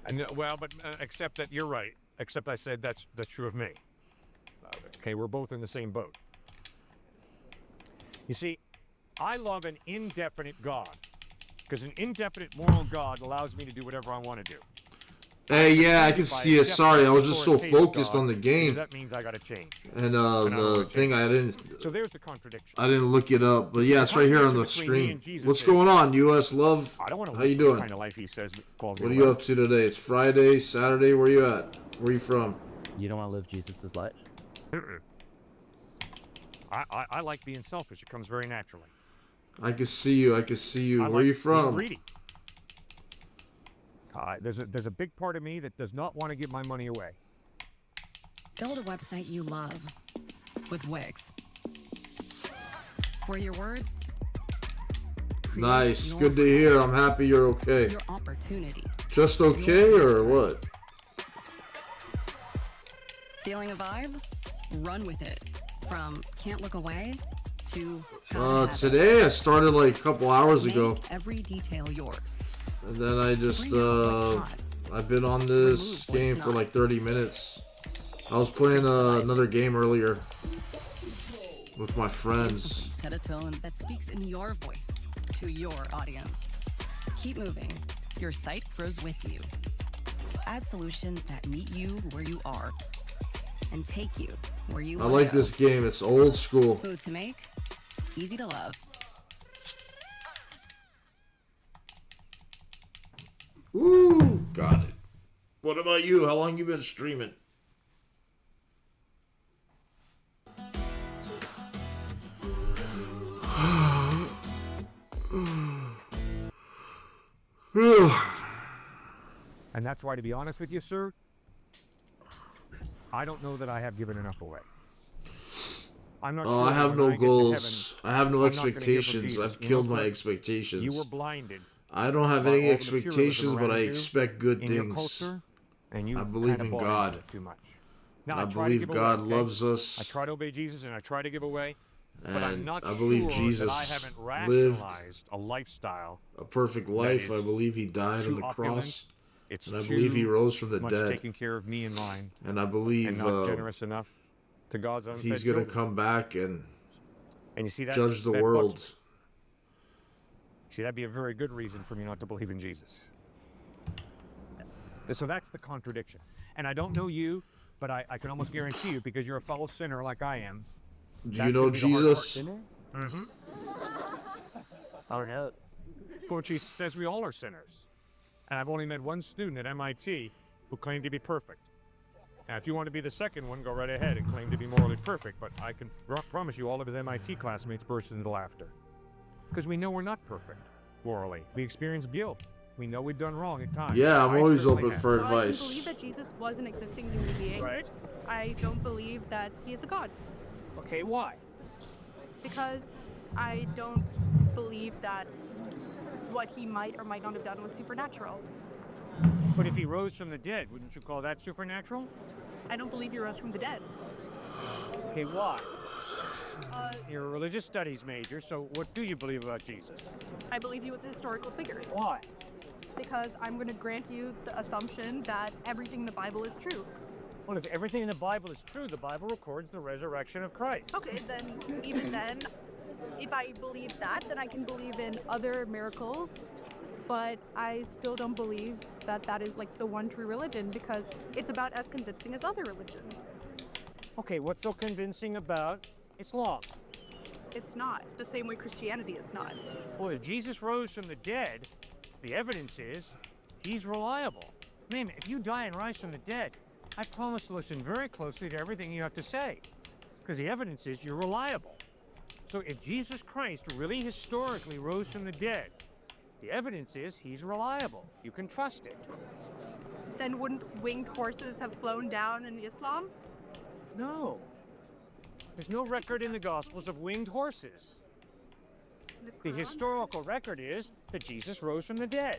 And, well, but except that you're right. Except I said that's true of me. Okay, we're both in the same boat. You see, I love an indefinite God, because an indefinite moral God allows me to do whatever I want to do. Hey, yeah, I can see it. Sorry, I was just so focused on the game. That means I gotta change. And the thing I didn't. So there's the contradiction. I didn't look it up, but yeah, it's right here on the screen. What's going on, US Love? I don't want to How you live the doing? kind of life he says calls What are you up to today? It's Friday, Saturday. Where you at? Where you from? You don't want to live Jesus' life? I like being selfish. It comes very naturally. I can see you. I can see you. I Where like you from? being greedy. There's a big part of me that does not want to give my money away. Build a website you love with Wix. For your words. Nice. Good to hear. I'm happy you're okay. Your opportunity. Just okay or what? Feeling a vibe? Run with it. From can't look away to Today I started like a couple hours Make ago. every detail yours. And then I just I've been on this game for like 30 minutes. I was playing another game earlier with my friends. Set a tone that speaks in your voice to your audience. Keep moving. Your site grows with you. Add solutions that meet you where you are and take you where you I want like to go. this game. It's old school. Smooth to make, easy to love. Woo! Got it. What about you? How long you been streaming? And that's why, to be honest with you, sir, I don't know that I have given enough away. I'm not sure I have that no when I get to goals. heaven, I have no I'm not gonna hear from expectations. Jesus, I've you killed know, my Cliff, expectations. You were blinded. I don't have by any all the materialism expectations, but I around you expect good in your things. culture, and you I believe kinda in bought into God. it too much. Now, And I try to believe give God away, okay? loves us. I try to obey Jesus and I try to give away, but I'm And not I believe sure Jesus that I haven't lived rationalized a lifestyle. a perfect that life. I is believe he died too on the opulent, cross. It's And I too believe he rose from the much dead. taking care of me and mine, And I believe and not generous enough to God's unfed he's going to children. come back and And you see that judge the that world. bugs me. See, that'd be a very good reason for me not to believe in Jesus. So that's the contradiction. And I don't know you, but I can almost guarantee you, because you're a fellow sinner like I am. Do that's you know gonna be the hard part. Jesus? Mm-hmm. I don't know. For Jesus says we all are sinners. And I've only met one student at MIT who claimed to be perfect. Now, if you want to be the second one, go right ahead and claim to be morally perfect. But I can promise you all of his MIT classmates burst into laughter. Because we know we're not perfect morally. We experience guilt. We know we've done wrong at times. Yeah, I'm I always certainly open have. for So I can advice. believe that Jesus was an existing human being. Right. I don't believe that he is a god. Okay, why? Because I don't believe that what he might or might not have done was supernatural. But if he rose from the dead, wouldn't you call that supernatural? I don't believe he rose from the dead. Okay, why? You're a religious studies major, so what do you believe about Jesus? I believe he was a historical figure. Why? Because I'm going to grant you the assumption that everything in the Bible is true. Well, if everything in the Bible is true, the Bible records the resurrection of Christ. Okay, then even then, if I believe that, then I can believe in other miracles, but I still don't believe that that is like the one true religion, because it's about as convincing as other religions. Okay, what's so convincing about Islam? It's not. The same way Christianity is not. Well, if Jesus rose from the dead, the evidence is he's reliable. Man, if you die and rise from the dead, I promise to listen very closely to everything you have to say, because the evidence is you're reliable. So if Jesus Christ really historically rose from the dead, the evidence is he's reliable. You can trust it. Then wouldn't winged horses have flown down in Islam? No. There's no record in the Gospels of winged horses. The historical record is that Jesus rose from the dead.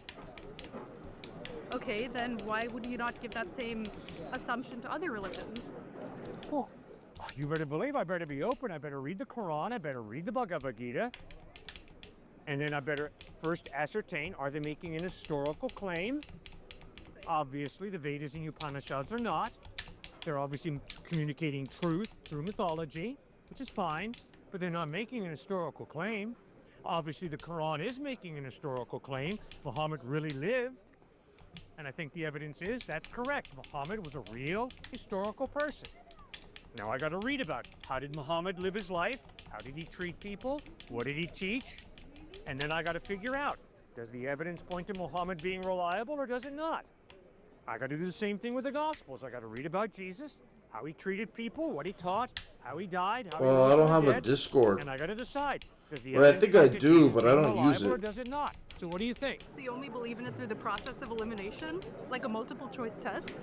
Okay, then why would you not give that same assumption to other religions? Well, you better believe I better be open. I better read the Quran. I better read the Bhagavad Gita. And then I better first ascertain, are they making an historical claim? Obviously, the Vedas and Upanishads are not. They're obviously communicating truth through mythology, which is fine, but they're not making an historical claim. Obviously, the Quran is making an historical claim. Muhammad really lived. And I think the evidence is that's correct. Muhammad was a real historical person. Now I got to read about how did Muhammad live his life? How did he treat people? What did he teach? And then I got to figure out, does the evidence point to Muhammad being reliable or does it not? I got to do the same thing with the Gospels. I got to read about Jesus, how he treated people, what he taught, how he died, how he Well, rose I don't from the have a dead, Discord. and I got to decide, does the Well, I evidence think I point to do, Jesus but I being don't use reliable or it. does it not? So what do you think? So you only believe in it through the process of elimination, like a multiple choice test?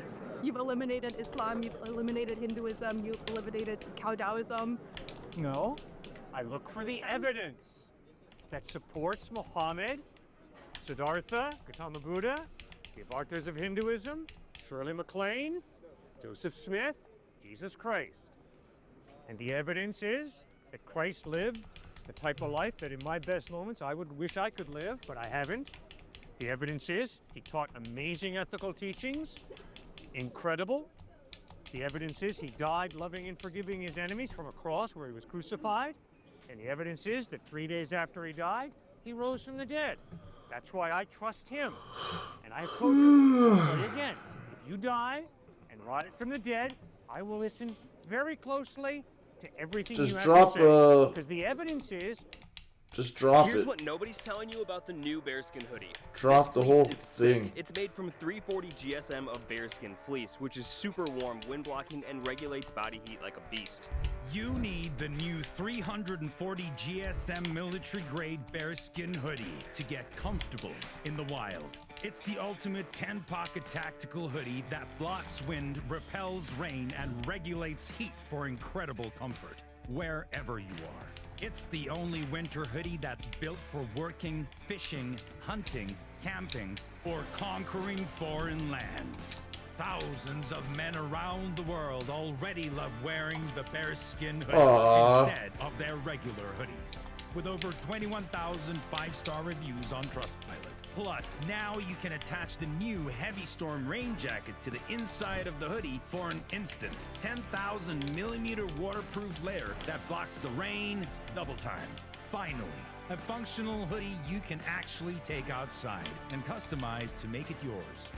You've eliminated Islam, you've eliminated Hinduism, you've eliminated Cow Taoism. No, I look for the evidence that supports Muhammad, Siddhartha, Gautama Buddha, the Avatars of Hinduism, Shirley MacLaine, Joseph Smith, Jesus Christ. And the evidence is that Christ lived the type of life that in my best moments I would wish I could live, but I haven't. The evidence is he taught amazing ethical teachings, incredible. The evidence is he died loving and forgiving his enemies from a cross where he was crucified. And the evidence is that 3 days after he died, he rose from the dead. That's why I trust him. And I have told you, I'll tell you again, if you die and rise from the dead, I will listen very closely to everything Just you have drop, to say. Because the evidence is Just drop Here's it. what nobody's telling you about the new bearskin hoodie. Drop This the whole fleece is thing. thick. It's made from 340 GSM of bearskin fleece, which is super warm, wind blocking, and regulates body heat like a beast. You need the new 340 GSM military grade bearskin hoodie to get comfortable in the wild. It's the ultimate 10-pocket tactical hoodie that blocks wind, repels rain, and regulates heat for incredible comfort wherever you are. It's the only winter hoodie that's built for working, fishing, hunting, camping, or conquering foreign lands. Thousands of men around the world already love wearing the bearskin hoodie instead of their regular hoodies. With over 21,000 5-star reviews on Trustpilot. Plus, now you can attach the new Heavy Storm rain jacket to the inside of the hoodie for an instant 10,000 millimeter waterproof layer that blocks the rain double time. Finally, a functional hoodie you can actually take outside and customize to make it yours.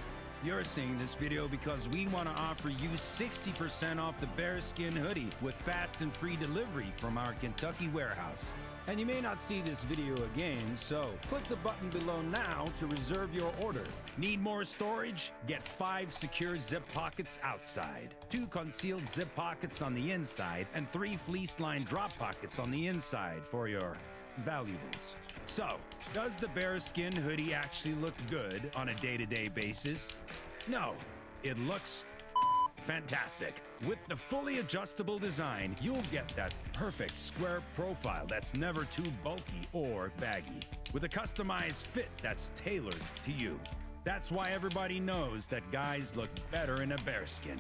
You're seeing this video because we want to offer you 60% off the bearskin hoodie with fast and free delivery from our Kentucky warehouse. And you may not see this video again, so click the button below now to reserve your order. Need more storage? Get 5 secure zip pockets outside, 2 concealed zip pockets on the inside, and 3 fleece-lined drop pockets on the inside for your valuables. So, does the bearskin hoodie actually look good on a day-to-day basis? No, it looks fantastic. With the fully adjustable design, you'll get that perfect square profile that's never too bulky or baggy, with a customized fit that's tailored to you. That's why everybody knows that guys look better in a bearskin.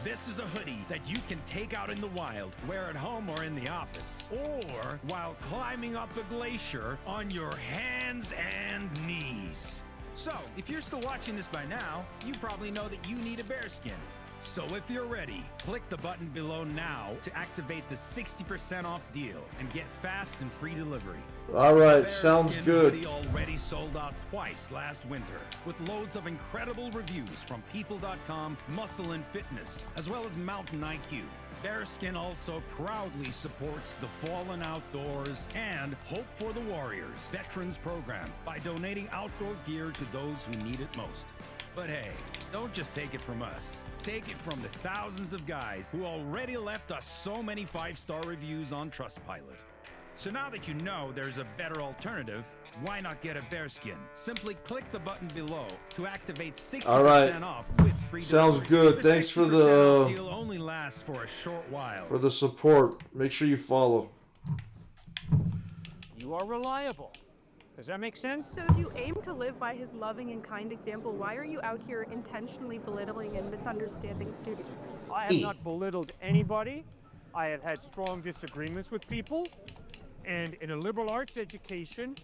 This is a hoodie that you can take out in the wild, wear at home or in the office, or while climbing up a glacier on your hands and knees. So, if you're still watching this by now, you probably know that you need a bearskin. So if you're ready, click the button below now to activate the 60% off deal and get fast and free delivery. All right, The sounds bearskin good. hoodie already sold out twice last winter, with loads of incredible reviews from People.com, Muscle and Fitness, as well as Mountain IQ. Bearskin also proudly supports the fallen outdoors and Hope for the Warriors Veterans Program by donating outdoor gear to those who need it most. But hey, don't just take it from us. Take it from the thousands of guys who already left us so many 5-star reviews on Trustpilot. So now that you know there's a better alternative, why not get a bearskin? Simply click the button below to activate 60% All right. off with free Sounds delivery. good. The Thanks for 60% off the deal only lasts for a short while. for the support. Make sure you follow. You are reliable. Does that make sense? So if you aim to live by his loving and kind example, why are you out here intentionally belittling and misunderstanding students? I have not belittled anybody. I have had strong disagreements with people. And in a liberal arts education,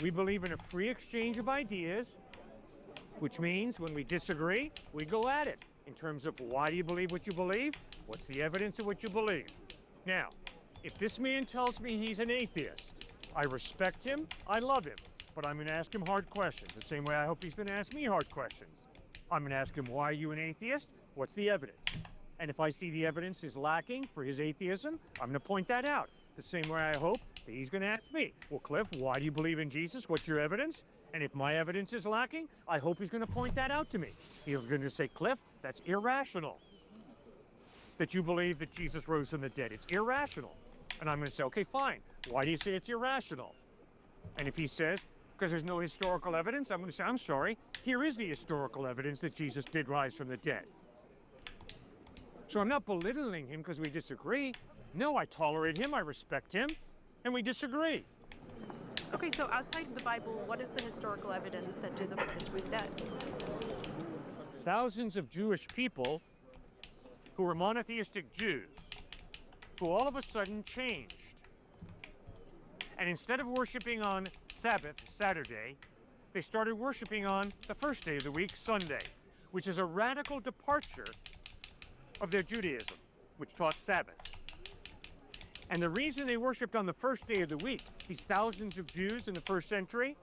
we believe in a free exchange of ideas, which means when we disagree, we go at it in terms of why do you believe what you believe? What's the evidence of what you believe? Now, if this man tells me he's an atheist, I respect him, I love him, but I'm going to ask him hard questions, the same way I hope he's going to ask me hard questions. I'm going to ask him, why are you an atheist? What's the evidence? And if I see the evidence is lacking for his atheism, I'm going to point that out. The same way I hope that he's going to ask me, well, Cliff, why do you believe in Jesus? What's your evidence? And if my evidence is lacking, I hope he's going to point that out to me. He's going to say, Cliff, that's irrational that you believe that Jesus rose from the dead. It's irrational. And I'm going to say, okay, fine. Why do you say it's irrational? And if he says, because there's no historical evidence, I'm going to say, I'm sorry, here is the historical evidence that Jesus did rise from the dead. So I'm not belittling him because we disagree. No, I tolerate him, I respect him, and we disagree. Okay, so outside of the Bible, what is the historical evidence that Jesus Christ was dead? Thousands of Jewish people who were monotheistic Jews, who all of a sudden changed. And instead of worshiping on Sabbath, Saturday, they started worshiping on the first day of the week, Sunday, which is a radical departure of their Judaism, which taught Sabbath. And the reason they worshiped on the first day of the week, these thousands of Jews in the first century,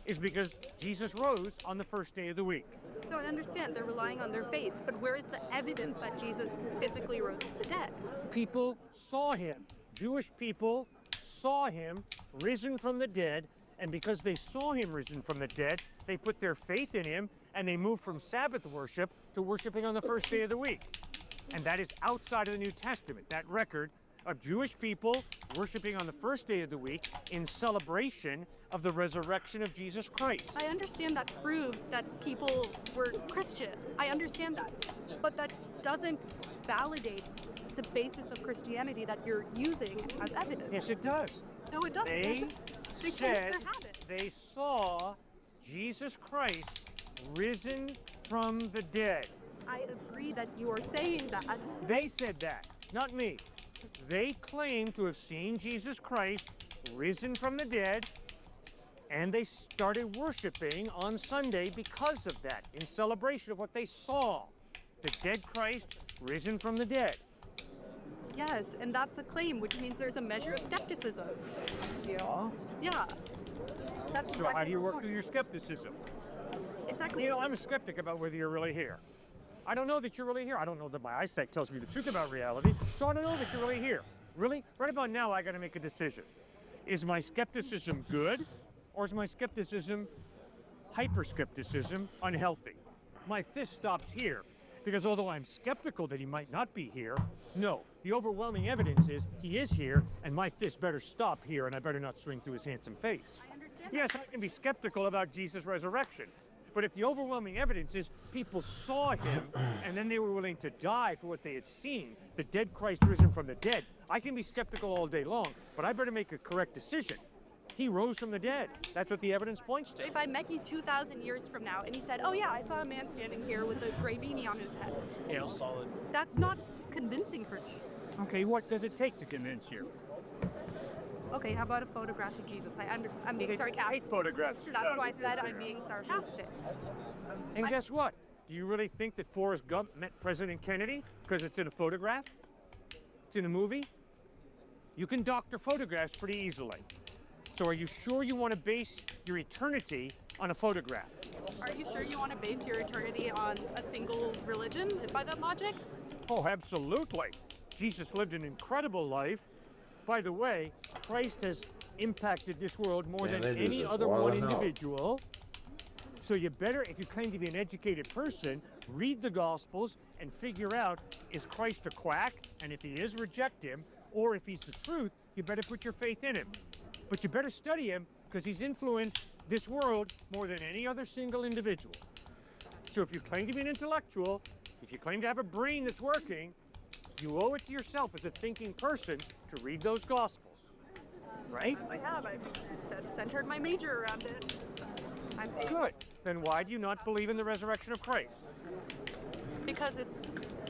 is because Jesus rose on the first day of the week. So I understand they're relying on their faith, but where is the evidence that Jesus physically rose from the dead? People saw him. Jewish people saw him risen from the dead, and because they saw him risen from the dead, they put their faith in him, and they moved from Sabbath worship to worshiping on the first day of the week. And that is outside of the New Testament, that record of Jewish people worshiping on the first day of the week in celebration of the resurrection of Jesus Christ. I understand that proves that people were Christian. I understand that. But that doesn't validate the basis of Christianity that you're using as evidence. Yes, it does. No, it doesn't. They They said changed their habit. they saw Jesus Christ risen from the dead. I agree that you are saying that. They said that, not me. They claim to have seen Jesus Christ risen from the dead, and they started worshiping on Sunday because of that, in celebration of what they saw, the dead Christ risen from the dead. Yes, and that's a claim, which means there's a measure of skepticism. Yeah. Yeah. That's So how do you work through your skepticism? Exactly. You know, I'm a skeptic about whether you're really here. I don't know that you're really here. I don't know that my eyesight tells me the truth about reality, so I don't know that you're really here. Really? Right about now, I gotta make a decision. Is my skepticism good, or is my skepticism, hyper-skepticism, unhealthy? My fist stops here, because although I'm skeptical that he might not be here, no, the overwhelming evidence is he is here, and my fist better stop here, and I better not swing through his handsome face. Yes, I can be skeptical about Jesus' resurrection. But if the overwhelming evidence is people saw him and then they were willing to die for what they had seen, the dead Christ risen from the dead, I can be skeptical all day long, but I better make a correct decision. He rose from the dead. That's what the evidence points to. If I met you 2,000 years from now and he said, oh yeah, I saw a man standing here with a gray beanie on his head. Yeah, solid. That's not convincing for me. Okay, what does it take to convince you? Okay, how about a photograph of Jesus? I'm being sarcastic. I hate photographs. That's why I said I'm being sarcastic. And guess what? Do you really think that Forrest Gump met President Kennedy because it's in a photograph? It's in a movie? You can doctor photographs pretty easily. So are you sure you want to base your eternity on a photograph? Are you sure you want to base your eternity on a single religion by that logic? Oh, absolutely. Jesus lived an incredible life. By the way, Christ has impacted this world more than any other one individual. So you better, if you claim to be an educated person, read the Gospels and figure out, is Christ a quack? And if he is, reject him. Or if he's the truth, you better put your faith in him. But you better study him because he's influenced this world more than any other single individual. So if you claim to be an intellectual, if you claim to have a brain that's working, you owe it to yourself as a thinking person to read those Gospels, right? I have. I've centered my major around it. I'm Good. Then why do you not believe in the resurrection of Christ? Because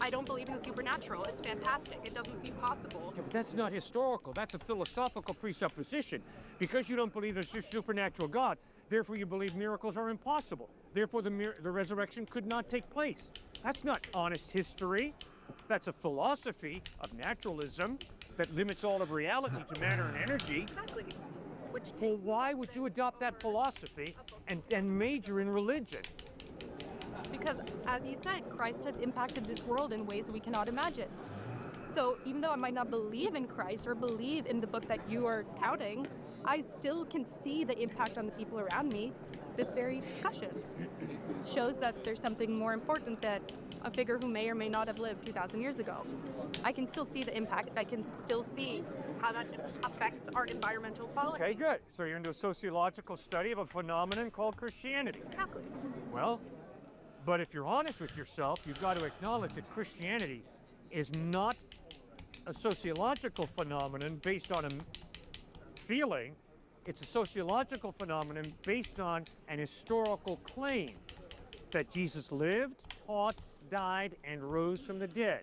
I don't believe in the supernatural. It's fantastic. It doesn't seem possible. Yeah, but that's not historical. That's a philosophical presupposition. Because you don't believe there's a supernatural God, therefore you believe miracles are impossible. Therefore the resurrection could not take place. That's not honest history. That's a philosophy of naturalism that limits all of reality to matter and energy. Exactly. Well, why would you adopt that philosophy and major in religion? Because, as you said, Christ has impacted this world in ways we cannot imagine. So even though I might not believe in Christ or believe in the book that you are touting, I still can see the impact on the people around me. This very discussion shows that there's something more important than a figure who may or may not have lived 2,000 years ago. I can still see the impact. I can still see how that affects our environmental policy. Okay, good. So you're into a sociological study of a phenomenon called Christianity. Exactly. Well, but if you're honest with yourself, you've got to acknowledge that Christianity is not a sociological phenomenon based on a feeling. It's a sociological phenomenon based on an historical claim that Jesus lived, taught, died, and rose from the dead.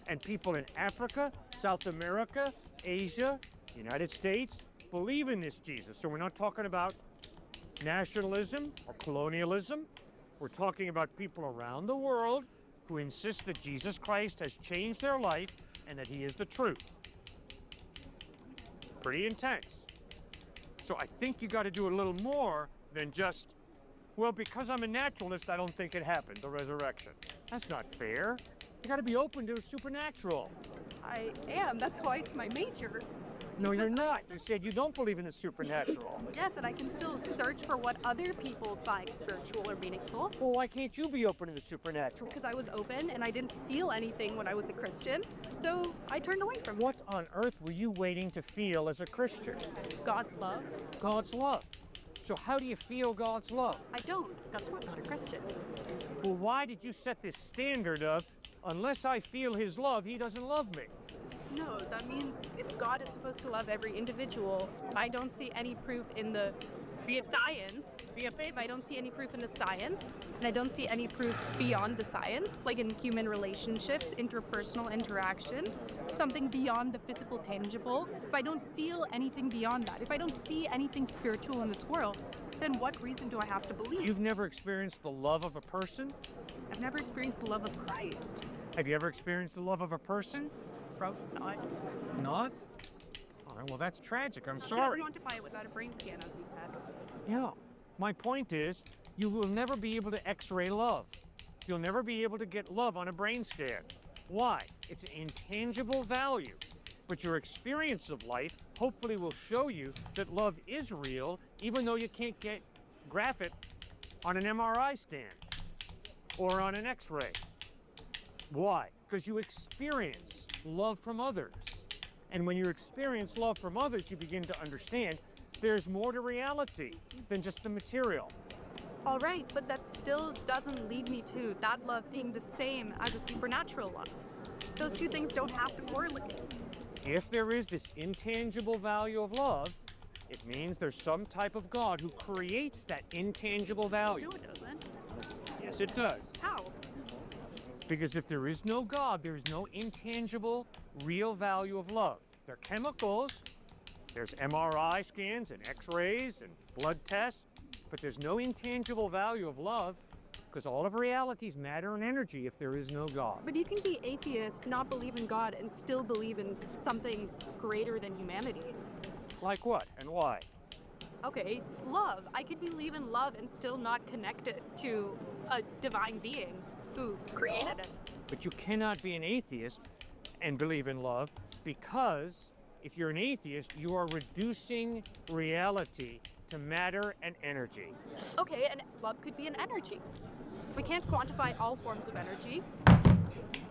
And people in Africa, South America, Asia, United States believe in this Jesus. So we're not talking about nationalism or colonialism. We're talking about people around the world who insist that Jesus Christ has changed their life and that he is the truth. Pretty intense. So I think you got to do a little more than just, well, because I'm a naturalist, I don't think it happened, the resurrection. That's not fair. You got to be open to supernatural. I am. That's why it's my major. No, you're not. You said you don't believe in the supernatural. Yes, and I can still search for what other people find spiritual or meaningful. Well, why can't you be open to the supernatural? Because I was open and I didn't feel anything when I was a Christian, so I turned away from it. What on earth were you waiting to feel as a Christian? God's love. God's love. So how do you feel God's love? I don't. That's why I'm not a Christian. Well, why did you set this standard of, unless I feel his love, he doesn't love me? No, that means if God is supposed to love every individual, I don't see any proof in the science. I don't see any proof in the science, and I don't see any proof beyond the science, like in human relationships, interpersonal interaction, something beyond the physical, tangible. If I don't feel anything beyond that, if I don't see anything spiritual in this world, then what reason do I have to believe? You've never experienced the love of a person? I've never experienced the love of Christ. Have you ever experienced the love of a person? Probably not. Not? All right, well, that's tragic. I'm I sorry. don't quantify it without a brain scan, as you said. Yeah. My point is, you will never be able to x-ray love. You'll never be able to get love on a brain scan. Why? It's an intangible value. But your experience of life hopefully will show you that love is real, even though you can't graph it on an MRI scan or on an x-ray. Why? Because you experience love from others. And when you experience love from others, you begin to understand there's more to reality than just the material. All right, but that still doesn't lead me to that love being the same as a supernatural love. Those two things don't have to correlate. If there is this intangible value of love, it means there's some type of God who creates that intangible value. No, it doesn't. Yes, it does. How? Because if there is no God, there is no intangible, real value of love. There are chemicals, there's MRI scans and x-rays and blood tests, but there's no intangible value of love because all of reality is matter and energy if there is no God. But you can be atheist, not believe in God, and still believe in something greater than humanity. Like what and why? Okay, love. I could believe in love and still not connect it to a divine being who created it. But you cannot be an atheist and believe in love because if you're an atheist, you are reducing reality to matter and energy. Okay, and love could be an energy. We can't quantify all forms of energy.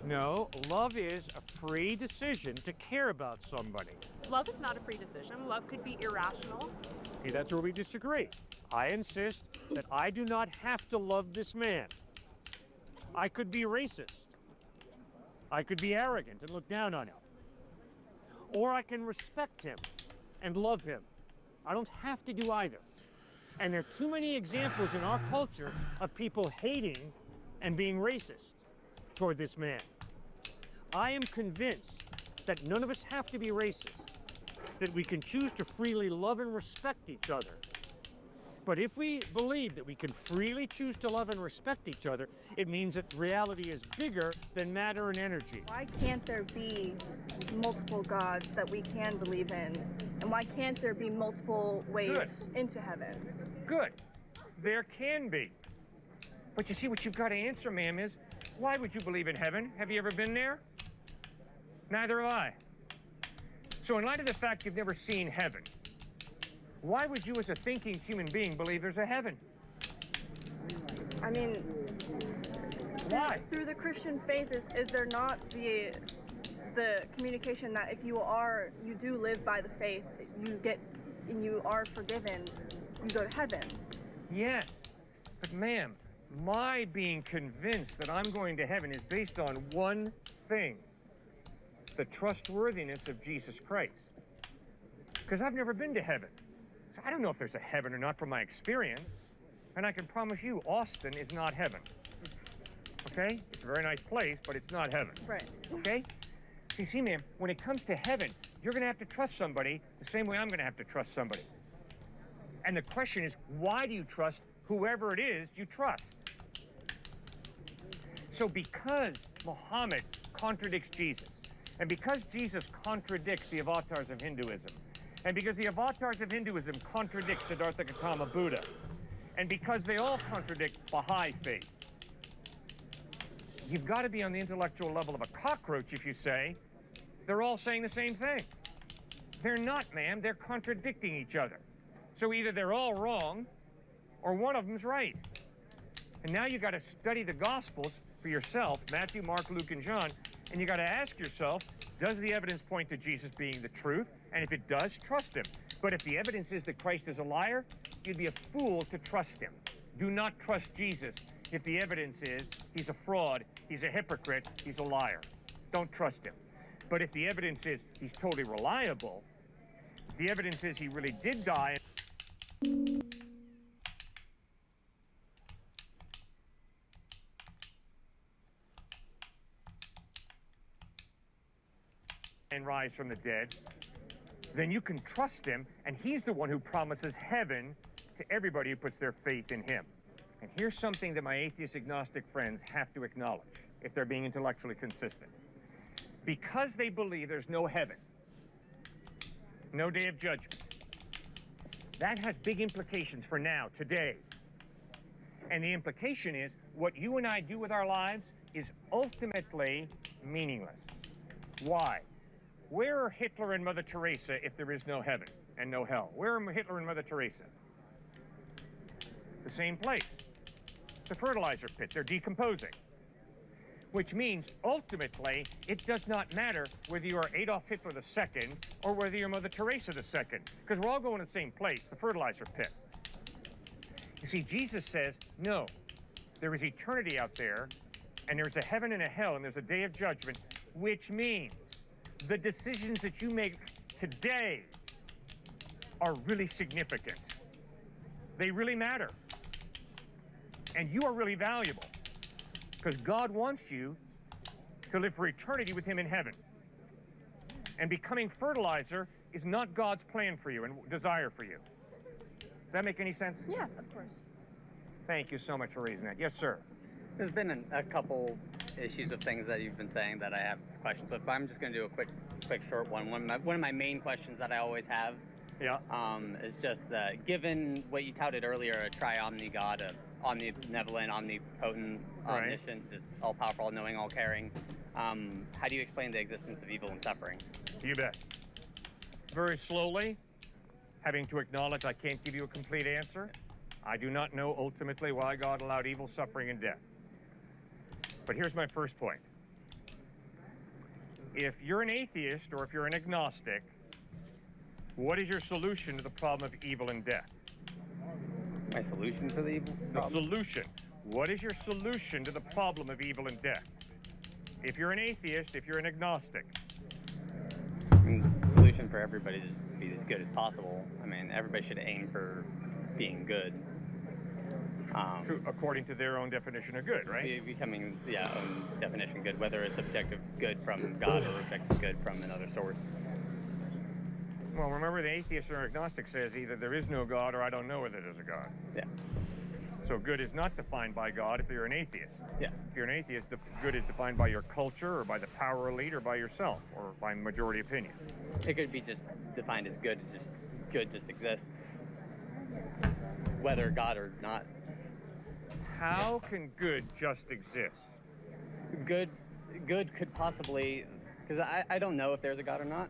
No, love is a free decision to care about somebody. Love is not a free decision. Love could be irrational. Okay, that's where we disagree. I insist that I do not have to love this man. I could be racist. I could be arrogant and look down on him. Or I can respect him and love him. I don't have to do either. And there are too many examples in our culture of people hating and being racist toward this man. I am convinced that none of us have to be racist, that we can choose to freely love and respect each other. But if we believe that we can freely choose to love and respect each other, it means that reality is bigger than matter and energy. Why can't there be multiple gods that we can believe in? And why can't there be multiple ways into heaven? Good. There can be. But you see, what you've got to answer, ma'am, is why would you believe in heaven? Have you ever been there? Neither have I. So in light of the fact you've never seen heaven, why would you as a thinking human being believe there's a heaven? I mean, why? Through the Christian faith, is there not the communication that if you do live by the faith, you are forgiven, you go to heaven? Yes, but ma'am, my being convinced that I'm going to heaven is based on one thing: the trustworthiness of Jesus Christ. Because I've never been to heaven. So I don't know if there's a heaven or not from my experience. And I can promise you, Austin is not heaven. Okay? It's a very nice place, but it's not heaven. Right. Okay? So you see, ma'am, when it comes to heaven, you're going to have to trust somebody the same way I'm going to have to trust somebody. And the question is, why do you trust whoever it is you trust? So because Muhammad contradicts Jesus, and because Jesus contradicts the avatars of Hinduism, and because the avatars of Hinduism contradict Siddhartha Gautama Buddha, and because they all contradict Baha'i faith, you've got to be on the intellectual level of a cockroach if you say they're all saying the same thing. They're not, ma'am. They're contradicting each other. So either they're all wrong or one of them's right. And now you've got to study the Gospels for yourself, Matthew, Mark, Luke, and John, and you got to ask yourself, does the evidence point to Jesus being the truth? And if it does, trust him. But if the evidence is that Christ is a liar, you'd be a fool to trust him. Do not trust Jesus if the evidence is he's a fraud, he's a hypocrite, he's a liar. Don't trust him. But if the evidence is he's totally reliable, if the evidence is he really did die and rise from the dead, then you can trust him, and he's the one who promises heaven to everybody who puts their faith in him. And here's something that my atheist agnostic friends have to acknowledge if they're being intellectually consistent. Because they believe there's no heaven, no day of judgment, that has big implications for now, today. And the implication is what you and I do with our lives is ultimately meaningless. Why? Where are Hitler and Mother Teresa if there is no heaven and no hell? Where are Hitler and Mother Teresa? The same place. The fertilizer pit. They're decomposing. Which means, ultimately, it does not matter whether you are Adolf Hitler II or whether you're Mother Teresa II, because we're all going to the same place, the fertilizer pit. You see, Jesus says, no, there is eternity out there, and there's a heaven and a hell, and there's a day of judgment, which means the decisions that you make today are really significant. They really matter. And you are really valuable because God wants you to live for eternity with him in heaven. And becoming fertilizer is not God's plan for you and desire for you. Does that make any sense? Yeah, of course. Thank you so much for raising that. Yes, sir. There's been a couple issues of things that you've been saying that I have questions with, but I'm just going to do a quick short one. One of my main questions that I always have is just that given what you touted earlier, a tri-omni God, omnibenevolent, omnipotent, omniscient, just all-powerful, all-knowing, all-caring, how do you explain the existence of evil and suffering? You bet. Very slowly, having to acknowledge I can't give you a complete answer. I do not know ultimately why God allowed evil, suffering, and death. But here's my first point. If you're an atheist or if you're an agnostic, what is your solution to the problem of evil and death? My solution to the evil problem? The solution. What is your solution to the problem of evil and death? If you're an atheist, if you're an agnostic. I mean, the solution for everybody is to be as good as possible. I mean, everybody should aim for being good. According to their own definition of good, right? Becoming, own definition of good, whether it's objective good from God or objective good from another source. Well, remember, the atheist or agnostic says either there is no God or I don't know whether there's a God. Yeah. So good is not defined by God if you're an atheist. Yeah. If you're an atheist, good is defined by your culture or by the power elite or by yourself or by majority opinion. It could be just defined as good just exists, whether God or not. How can good just exist? Good could possibly, because I don't know if there's a God or not.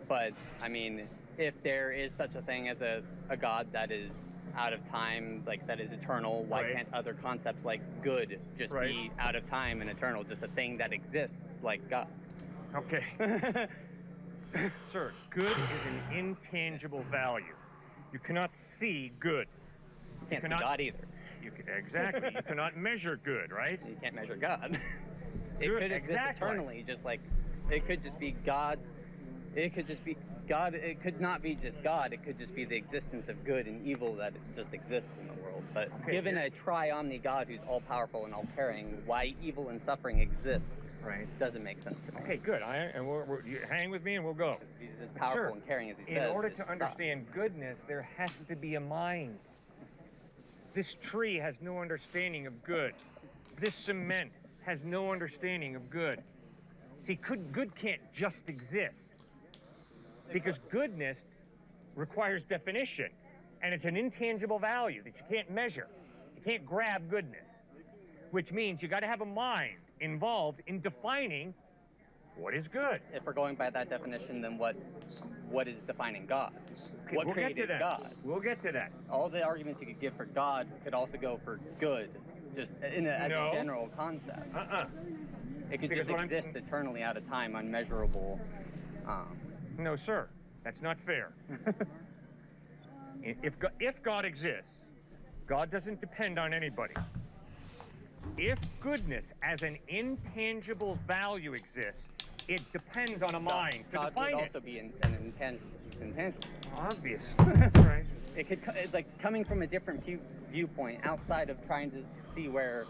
But I mean, if there is such a thing as a God that is out of time, like that is eternal, why can't other concepts like good just be out of time and eternal, just a thing that exists like God? Okay. Sir, good is an intangible value. You cannot see good. You can't see God either. Exactly. You cannot measure good, right? You can't measure God. It Good, could exist exactly. eternally, just like it could just be God. It could just be God. It could not be just God. It could just be the existence of good and evil that just exists in the world. But given a tri-omni God who's all-powerful and all-caring, why evil and suffering exists doesn't make sense to me. Okay, good. You hang with me and we'll go. He's as powerful Sir, and caring as he in says. order it's to stop. understand goodness, there has to be a mind. This tree has no understanding of good. This cement has no understanding of good. See, good can't just exist. Because goodness requires definition. And it's an intangible value that you can't measure. You can't grab goodness. Which means you got to have a mind involved in defining what is good. If we're going by that definition, then what is defining God? Okay, What we'll get to created that. God? We'll get to that. All the arguments you could give for God could also go for good, just as a general concept. It could Because just what exist eternally out of time, unmeasurable. No, sir. That's not fair. If God exists, God doesn't depend on anybody. If goodness as an intangible value exists, it depends on a mind to God define would it. also be an intangible. Obviously. Right. It's like coming from a different viewpoint, outside of trying to see where,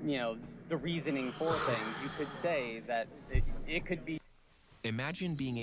the reasoning for things. You could say that it could be. Imagine being